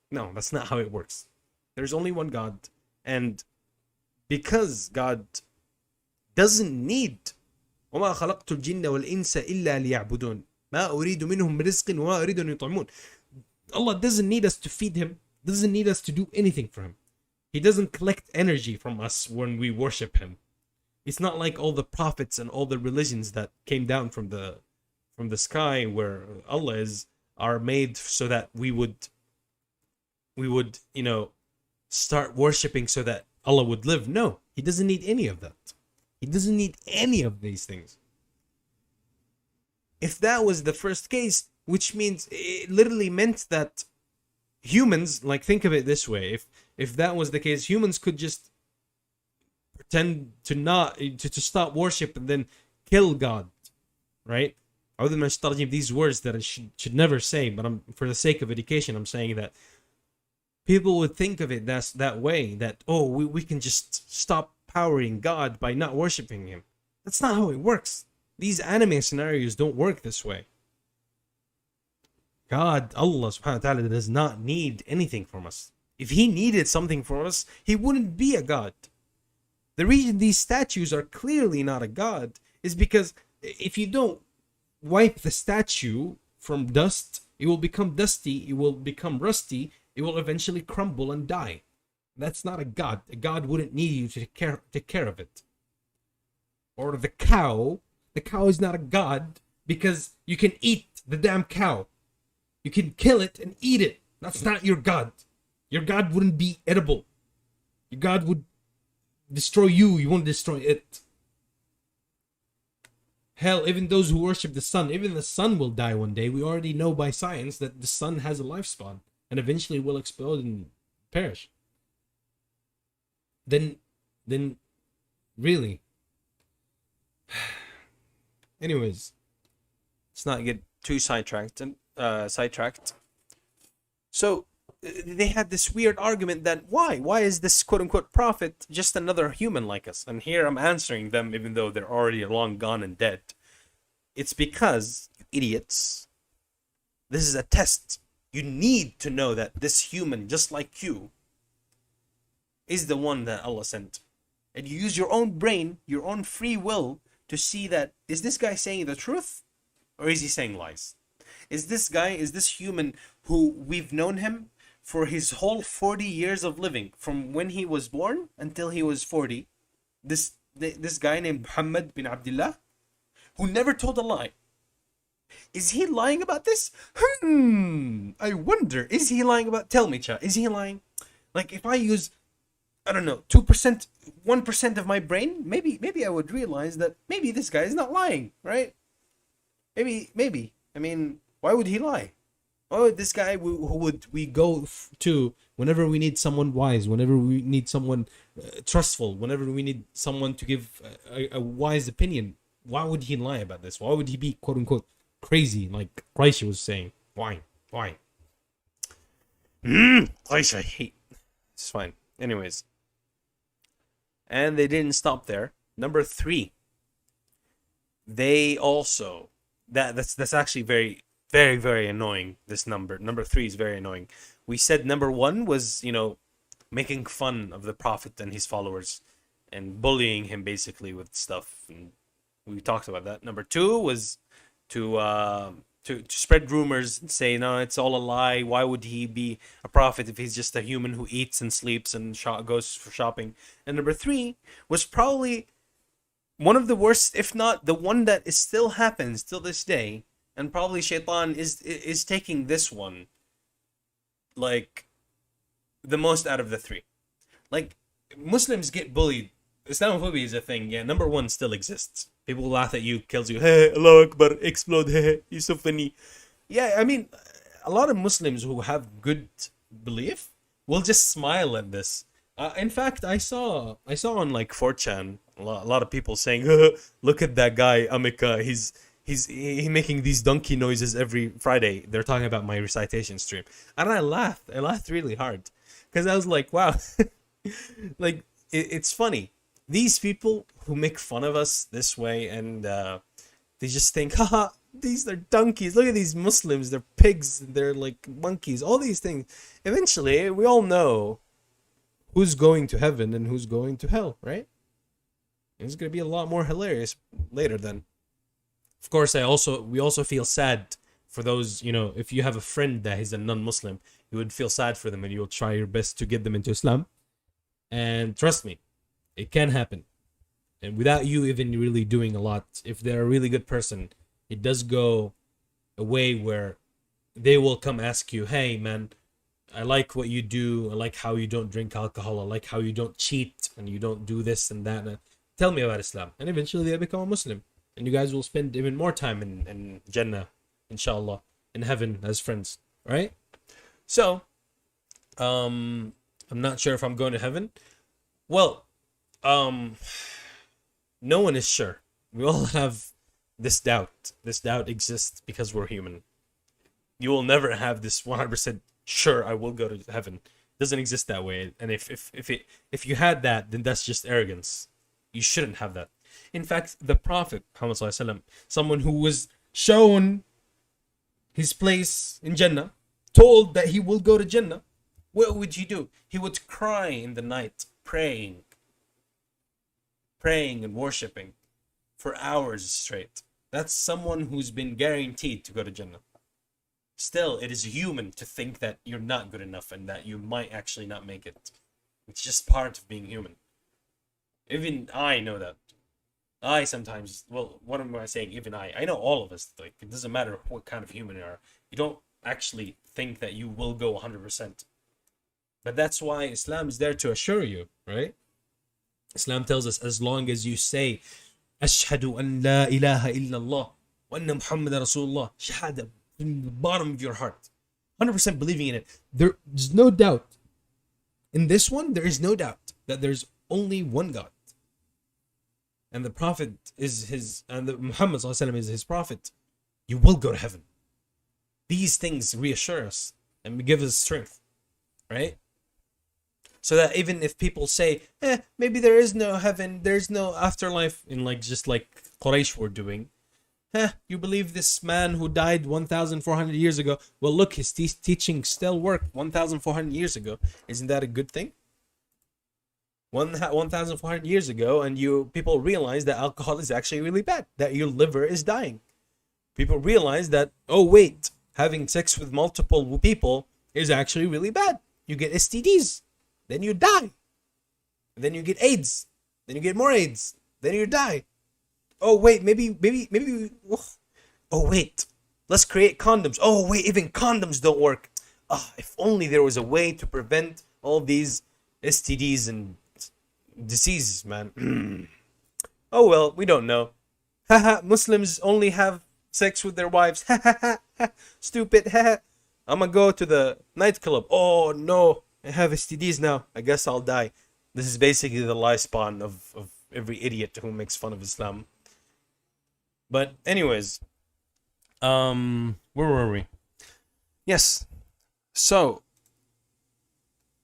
that's not how it works. There's only one God, and because God doesn't need وما خلقت الجن والإنس إلا ليعبدون ما أريد منهم من رزق وما أريد أن يطعمون. Allah doesn't need us to feed him, doesn't need us to do anything for him. He doesn't collect energy from us when we worship him. It's not like all the prophets and all the religions that came down from the sky where Allah are made so that we would start worshipping so that Allah would live. No, he doesn't need any of that. He doesn't need any of these things. If that was the first case, which means it literally meant that humans, like, think of it this way: if that was the case, humans could just pretend to not to stop worship and then kill God, right? I wouldn't these words that I should never say, but I'm, for the sake of education, I'm saying that people would think of it that way, that, oh, we can just stop powering God by not worshiping him. That's not how it works. These anime scenarios don't work this way. God, Allah subhanahu wa ta'ala, does not need anything from us. If he needed something from us, he wouldn't be a God. The reason these statues are clearly not a God is because if you don't wipe the statue from dust, it will become dusty, it will become rusty, it will eventually crumble and die. That's not a God. A God wouldn't need you to take care of it. Or the cow is not a God because you can eat the damn cow. You can kill it and eat it. That's not your God. Your God wouldn't be edible. Your God would destroy you. You won't destroy it. Hell, even those who worship the sun, even the sun will die one day. We already know by science that the sun has a lifespan and eventually will explode and perish. Then really. Anyways, let's not get too sidetracked. So they had this weird argument that why is this quote unquote prophet just another human like us? And here I'm answering them, even though they're already long gone and dead. It's because, you idiots, this is a test. You need to know that this human, just like you, is the one that Allah sent. And you use your own brain, your own free will, to see that, is this guy saying the truth? Or is he saying lies? Is this human who we've known him for his whole 40 years of living, from when he was born until he was 40, this guy named Muhammad bin Abdullah, who never told a lie. Is he lying about this? I wonder, is he lying about, tell me, chat, is he lying? Like, if I use, I don't know, 2%, 1% of my brain, maybe I would realize that maybe this guy is not lying, right? Maybe. I mean, why would he lie? Oh, this guy who would we go to whenever we need someone wise, whenever we need someone trustful, whenever we need someone to give a wise opinion. Why would he lie about this? Why would he be quote unquote crazy, like Raisha was saying? Why? Raisha, I hate. It's fine. Anyways, and they didn't stop there. Number 3. They also that's actually very, very, very annoying. This number 3 is very annoying. We said number 1 was, making fun of the Prophet and his followers and bullying him basically with stuff, and we talked about that. Number 2 was to spread rumors and say, no, it's all a lie. Why would he be a prophet if he's just a human who eats and sleeps and goes for shopping? And number 3 was probably one of the worst, if not the one that is still happens till this day, and probably Shaitan is taking this one like the most out of the 3. Like, Muslims get bullied. Islamophobia is a thing. Yeah, number 1 still exists. People laugh at you, kills you. Hey, Allahu Akbar, explode. Hey, you're so funny. Yeah, I mean, a lot of Muslims who have good belief will just smile at this. In fact, I saw on like 4chan a lot of people saying, look at that guy Amika. He's making these donkey noises every Friday. They're talking about my recitation stream, and I laughed really hard because I was like, wow, like it's funny. These people who make fun of us this way, and they just think, haha, these are donkeys. Look at these Muslims. They're pigs. They're like monkeys. All these things. Eventually, we all know who's going to heaven and who's going to hell, right? It's going to be a lot more hilarious later then. Of course, we also feel sad for those, if you have a friend that is a non-Muslim, you would feel sad for them and you'll try your best to get them into Islam. And trust me, it can happen. And without you even really doing a lot, if they're a really good person, it does go a way where they will come ask you, hey man, I like what you do. I like how you don't drink alcohol. I like how you don't cheat and you don't do this and that. Tell me about Islam. And eventually they become a Muslim. And you guys will spend even more time in Jannah, inshallah. in heaven as friends, right? So, I'm not sure if I'm going to heaven. Well, no one is sure. We all have this doubt. This doubt exists because we're human. You will never have this 100% sure I will go to heaven. It doesn't exist that way. And if you had that, then that's just arrogance. You shouldn't have that. In fact, the Prophet Muhammad Sallallahu Alaihi Wasallam, someone who was shown his place in Jannah, told that he will go to Jannah, what would he do? He would cry in the night, praying and worshipping for hours straight. That's someone who's been guaranteed to go to Jannah. Still, it is human to think that you're not good enough and that you might actually not make it. It's just part of being human. Even I know that. I sometimes, well, what am I saying? Even I know all of us. Like, it doesn't matter what kind of human you are. You don't actually think that you will go 100%. But that's why Islam is there to assure you, right? Islam tells us, as long as you say, Ashhadu an la ilaha illallah wa anna Muhammadan Rasulullah, shahada, from the bottom of your heart, 100% believing in it, there's no doubt. In this one, there is no doubt that there's only one God. And the Prophet is his, and the Muhammad Sallallahu Alaihi Wasallam is his Prophet. You will go to heaven. These things reassure us and give us strength, right? So that even if people say, maybe there is no heaven, there's no afterlife, in like just like Quraysh were doing, you believe this man who died 1,400 years ago? Well, look, his teaching still worked 1,400 years ago. Isn't that a good thing? 1,400 years ago, and people realize that alcohol is actually really bad, that your liver is dying. People realize that, oh wait, having sex with multiple people is actually really bad. You get STDs, then you die, then you get AIDS, then you get more AIDS, then you die. Oh wait, maybe. Oh wait, let's create condoms. Oh wait, even condoms don't work. If only there was a way to prevent all these STDs and diseases, man. Oh well, we don't know. Haha, Muslims only have sex with their wives. Stupid. I'm gonna go to the nightclub. Oh no, I have STDs now. I guess I'll die. This is basically the lie spawn of every idiot who makes fun of Islam. But anyways, where were we? Yes. So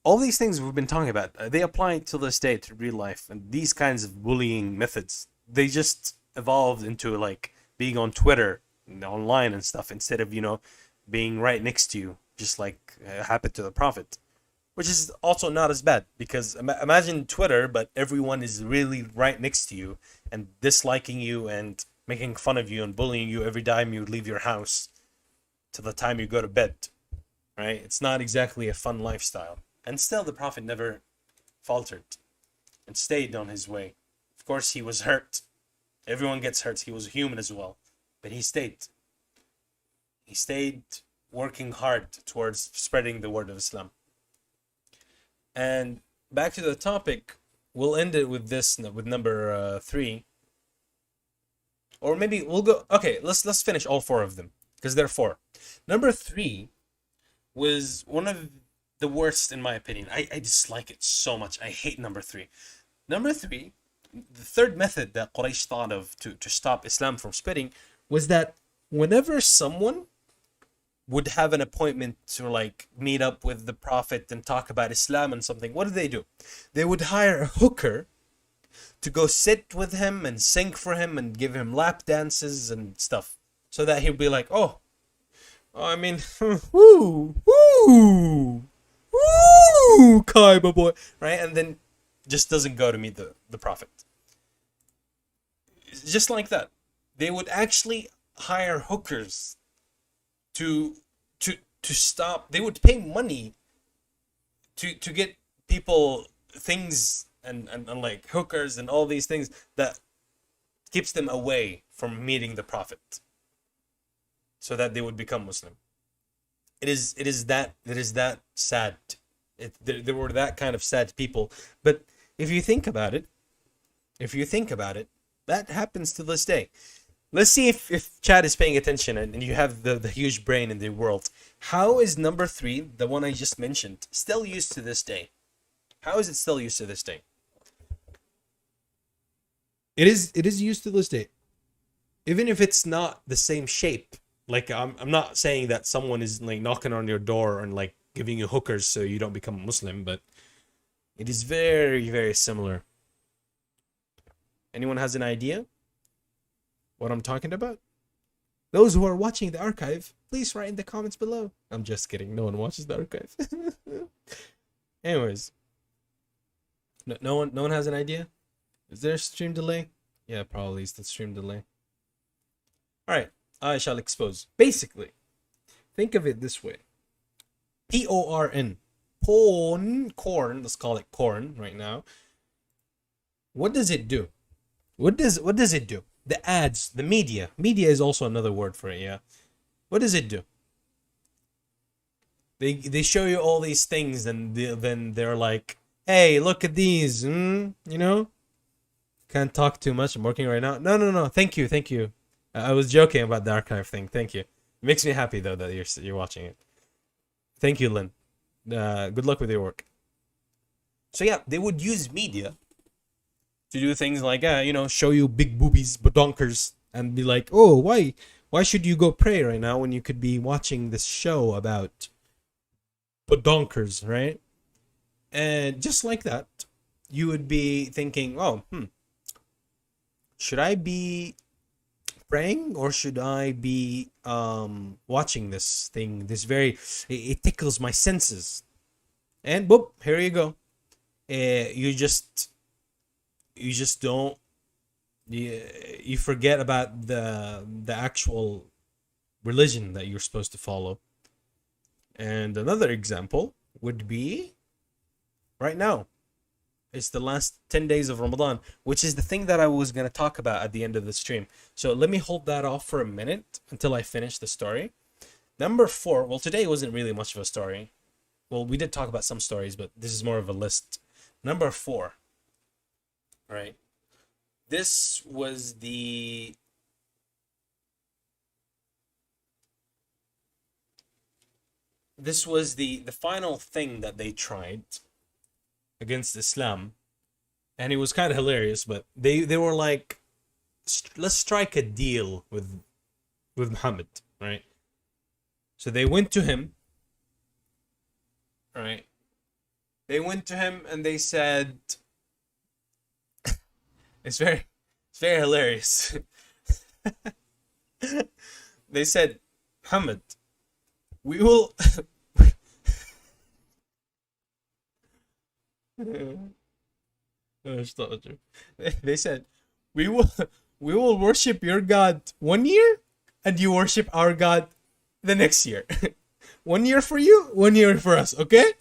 all these things we've been talking about, they apply to this day to real life, and these kinds of bullying methods, they just evolved into like being on Twitter and online and stuff, instead of, being right next to you, just like happened to the Prophet, which is also not as bad, because imagine Twitter, but everyone is really right next to you and disliking you and making fun of you and bullying you every time you leave your house to the time you go to bed, right? It's not exactly a fun lifestyle. And still, the Prophet never faltered and stayed on his way. Of course, he was hurt. Everyone gets hurt. He was human as well. But he stayed. He stayed working hard towards spreading the word of Islam. And back to the topic, we'll end it with this, with number 3. Or maybe we'll go... Okay, let's finish all 4 of them, because there are 4. Number 3 was one of the worst, in my opinion. I dislike it so much. I hate number 3. Number 3, the third method that Quraysh thought of to stop Islam from spreading, was that whenever someone would have an appointment to like meet up with the Prophet and talk about Islam and something, what do? They would hire a hooker to go sit with him and sing for him and give him lap dances and stuff, so that he'd be like, oh I mean, woo, Kaiba boy, right? And then just doesn't go to meet the Prophet. Just like that. They would actually hire hookers to stop. They would pay money to get people things and like hookers and all these things that keeps them away from meeting the Prophet, so that they would become Muslim. It is that sad. There were that kind of sad people. But if you think about it, that happens to this day. Let's see if Chad is paying attention and you have the huge brain in the world. How is number 3, the one I just mentioned, still used to this day? How is it still used to this day? It is used to this day. Even if it's not the same shape. Like, I'm not saying that someone is like knocking on your door and like giving you hookers so you don't become a Muslim, but it is very, very similar. Anyone has an idea what I'm talking about? Those who are watching the archive, please write in the comments below. I'm just kidding. No one watches the archive. Anyways, no one has an idea. Is there a stream delay? Yeah, probably it's the stream delay. All right, I shall expose. Basically, think of it this way: PORN, corn. Let's call it corn right now. What does it do? What does it do? The ads, the media. Media is also another word for it, yeah. What does it do? They show you all these things and then they're like, hey, look at these. You know? Can't talk too much. I'm working right now. No. Thank you. I was joking about the archive thing. Thank you. It makes me happy though that you're watching it. Thank you, Lynn. Good luck with your work. So yeah, they would use media to do things like, show you big boobies, badonkers, and be like, oh, why should you go pray right now when you could be watching this show about badonkers, right? And just like that, you would be thinking, oh, should I be praying or should I be watching this thing? It tickles my senses. And boop, here you go. You don't, you forget about the actual religion that you're supposed to follow. And another example would be right now. It's the last 10 days of Ramadan, which is the thing that I was going to talk about at the end of the stream. So let me hold that off for a minute until I finish the story. Number 4, well, today wasn't really much of a story. Well, we did talk about some stories, but this is more of a list. Number 4. Right. This was the final thing that they tried against Islam, and it was kind of hilarious, but they were like, let's strike a deal with Muhammad, right? So they went to him, right? They went to him and they said, it's very hilarious. They said, Muhammad, we will they said, we will worship your God 1 year and you worship our God the next year. 1 year for you, 1 year for us, okay?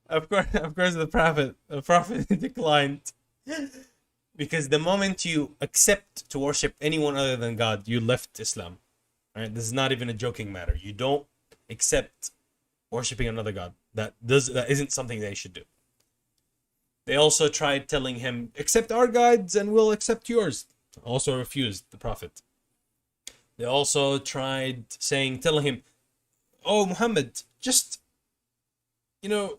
Of course, the prophet declined, because the moment you accept to worship anyone other than God, you left Islam. Right? This is not even a joking matter. You don't accept worshiping another God. That isn't something they should do. They also tried telling him, accept our gods and we'll accept yours. Also refused the prophet. They also tried telling him, oh, Muhammad, just, you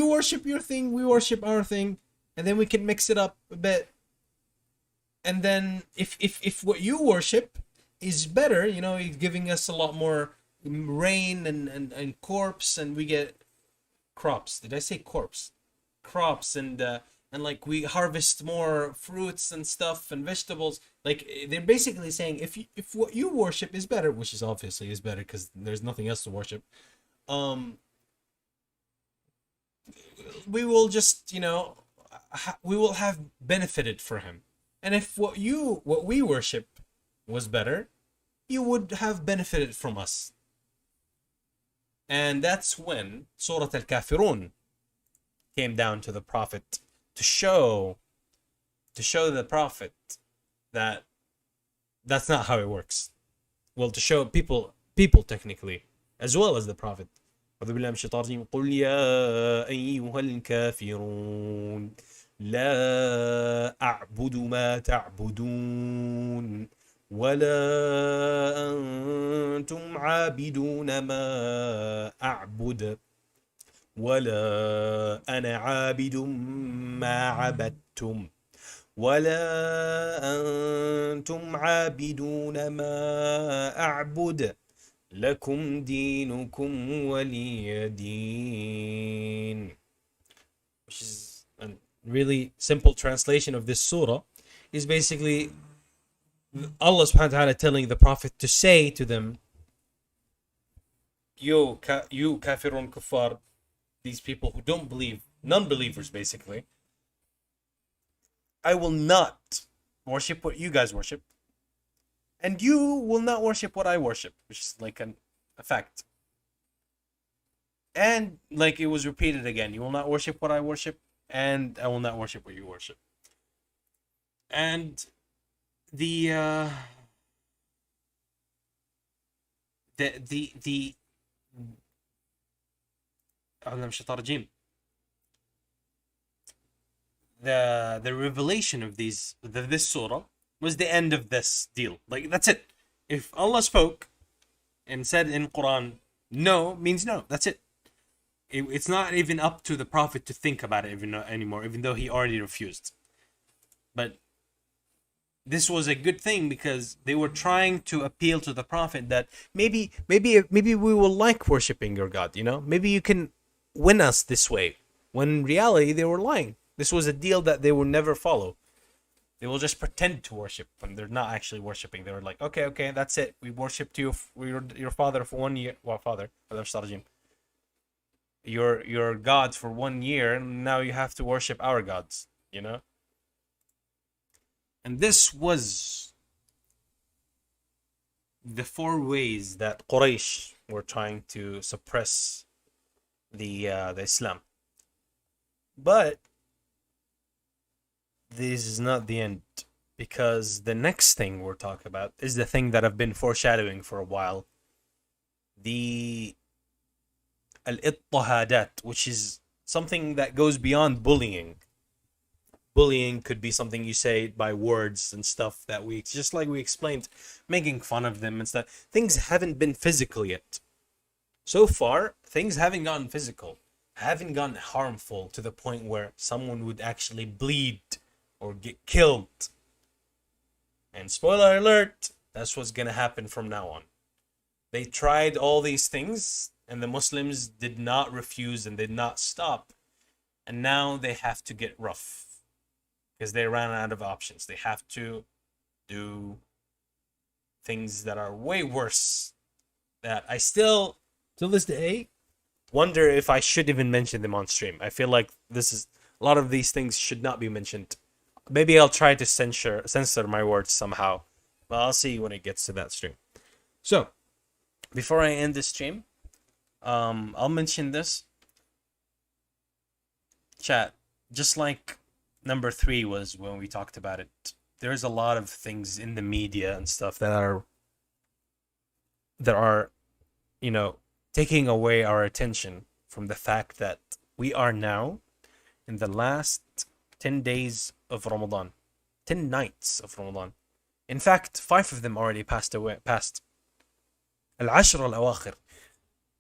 worship your thing, we worship our thing, and then we can mix it up a bit. And then if what you worship is better, you're giving us a lot more rain and crops, and we get crops. Did I say corpse? Crops, and like we harvest more fruits and stuff and vegetables. Like, they're basically saying, if what you worship is better, which is obviously is better because there's nothing else to worship, we will just, we will have benefited for him. And if what we worship was better, you would have benefited from us. And that's when Surah Al-Kafirun came down to the Prophet to show the Prophet that that's not how it works. Well, to show people technically, as well as the Prophet, أعوذ بالله من الشيطان الرجيم. قل يا أيها الكافرون لا أعبد ما تعبدون ولا أنتم عابدون ما أعبد ولا أنا عابد ما عبدتم ولا أنتم عابدون ما أعبد لكم دينكم ولي دين. Which is a really simple translation of this surah, is basically Allah subhanahu wa ta'ala telling the Prophet to say to them, you kafirun kuffar, these people who don't believe, non-believers basically, I will not worship what you guys worship, and you will not worship what I worship, which is like a fact. And like it was repeated again, you will not worship what I worship, and I will not worship what you worship. And the revelation of this surah was the end of this deal. Like, that's it. If Allah spoke and said in Quran no, means no. That's it. It's not even up to the Prophet to think about it anymore, even though he already refused. But this was a good thing because they were trying to appeal to the Prophet that maybe we will like worshiping your God, maybe you can win us this way. When in reality they were lying. This was a deal that they will never follow. They will just pretend to worship when they're not actually worshiping. They were like, okay, that's it. We worshipped your father for 1 year. Well, father, your gods for 1 year, and now you have to worship our gods, And this was the 4 ways that Quraysh were trying to suppress the Islam. But this is not the end, because the next thing we're talking about is the thing that I've been foreshadowing for a while. The al-ittahadat, which is something that goes beyond bullying. Bullying could be something you say by words and stuff that just like we explained, making fun of them and stuff. Things haven't been physical yet. So far, things haven't gotten physical, haven't gotten harmful to the point where someone would actually bleed or get killed. And spoiler alert, that's what's gonna happen from now on. They tried all these things, and the Muslims did not refuse and did not stop. And now they have to get rough, because they ran out of options. They have to do things that are way worse, that I still, to this day, wonder if I should even mention them on stream. I feel like a lot of these things should not be mentioned. Maybe I'll try to censor my words somehow. But I'll see when it gets to that stream. So, before I end this stream, I'll mention this. Chat, just like number 3 was when we talked about it, there's a lot of things in the media and stuff that are taking away our attention from the fact that we are now in the last 10 days of Ramadan, 10 nights of Ramadan. In fact, 5 of them already passed. Al-Ashr al-Awakhir.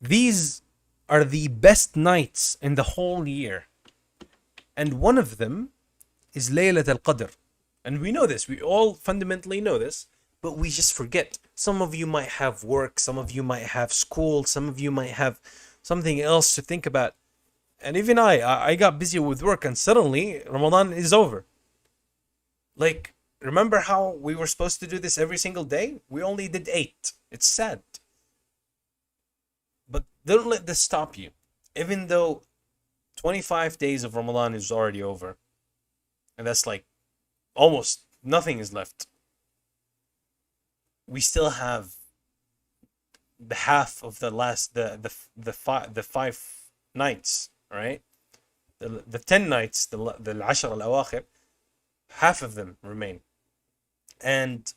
These are the best nights in the whole year. And one of them is Laylat al-Qadr. And we know this. We all fundamentally know this. But we just forget. Some of you might have work. Some of you might have school. Some of you might have something else to think about. And even I got busy with work, and suddenly Ramadan is over. Like, remember how we were supposed to do this every single day? We only did 8. It's sad. But don't let this stop you. Even though 25 days of Ramadan is already over, and that's like almost nothing is left, we still have the half of the last the 5 nights, right? The 10 nights, the Ashr al-Awakhir, half of them remain. And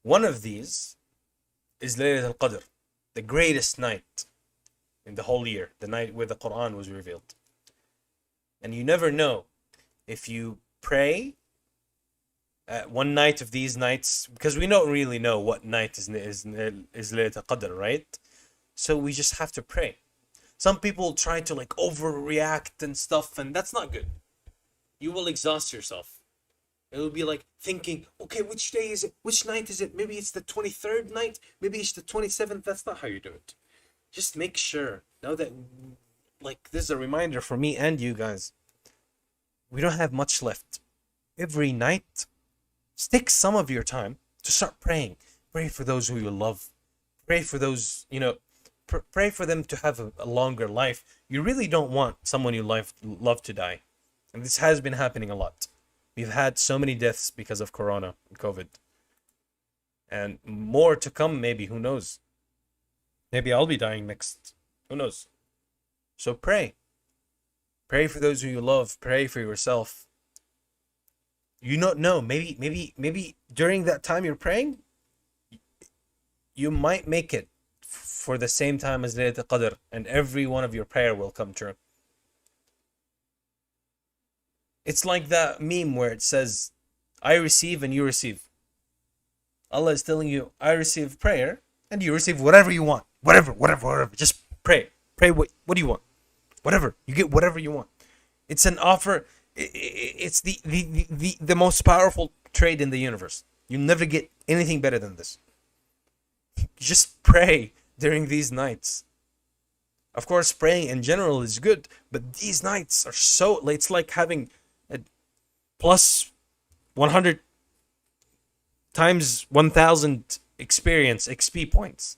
one of these is Laylat al-Qadr, the greatest night. in the whole year, the night where the Quran was revealed. And you never know if you pray one night of these nights, because we don't really know what night is Laylatul Qadr, right? So we just have to pray. Some people try to like overreact and stuff, and that's not good. You will exhaust yourself. It will be like thinking, okay, which day is it? Which night is it? Maybe it's the 23rd night. Maybe it's the 27th. That's not how you do it. Just make sure. Now that, like, this is a reminder for me and you guys. We don't have much left. Every night, stick some of your time to start praying. Pray for those who you love. Pray for those, pray for them to have a longer life. You really don't want someone you love to die. And this has been happening a lot. We've had so many deaths because of Corona and COVID. And more to come, maybe. Who knows? Maybe I'll be dying next. Who knows? So pray. Pray for those who you love. Pray for yourself. You don't know. Maybe during that time you're praying, you might make it for the same time as Laylatul Qadr, and every one of your prayer will come true. It's like that meme where it says, I receive and you receive. Allah is telling you, I receive prayer and you receive whatever you want. Whatever. Just pray. Pray what do you want? Whatever. You get whatever you want. It's an offer. It's the most powerful trade in the universe. You'll never get anything better than this. Just pray during these nights. Of course, praying in general is good, but these nights are so, it's like having a plus 100 times 1000 experience XP points.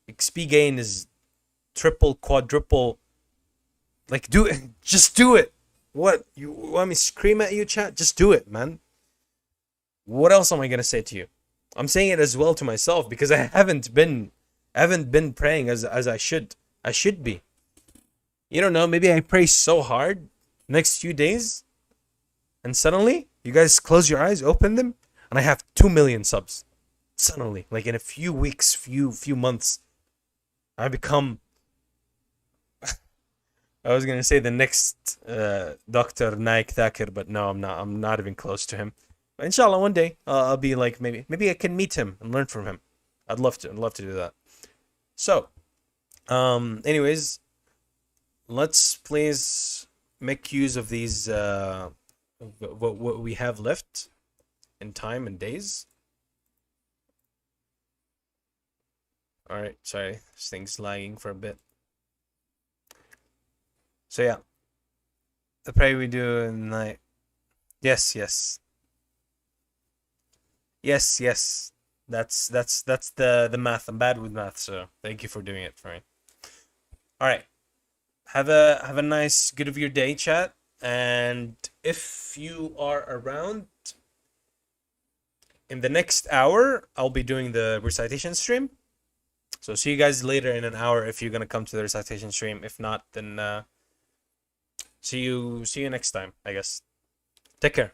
XP gain is triple, quadruple. Like, do it. Just do it. What? You want me to scream at you, chat? Just do it, man. What else am I going to say to you? I'm saying it as well to myself because I haven't been praying as I should. I should be. You don't know, maybe I pray so hard next few days and suddenly you guys close your eyes, open them, and I have 2 million subs. Suddenly, like in a few weeks, few months, I become I was gonna say the next Dr. Naik Thakir, but no, I'm not. I'm not even close to him. But inshallah, one day I'll be like maybe I can meet him and learn from him. I'd love to do that. So, anyways, let's please make use of these what we have left in time and days. All right, sorry, this thing's lagging for a bit. So yeah, the prayer we do in the night. Yes. That's the math. I'm bad with math, so thank you for doing it for me. All right, have a nice good of your day, chat. And if you are around in the next hour, I'll be doing the recitation stream. So see you guys later in an hour if you're gonna come to the recitation stream. If not, then see you next time, I guess. Take care.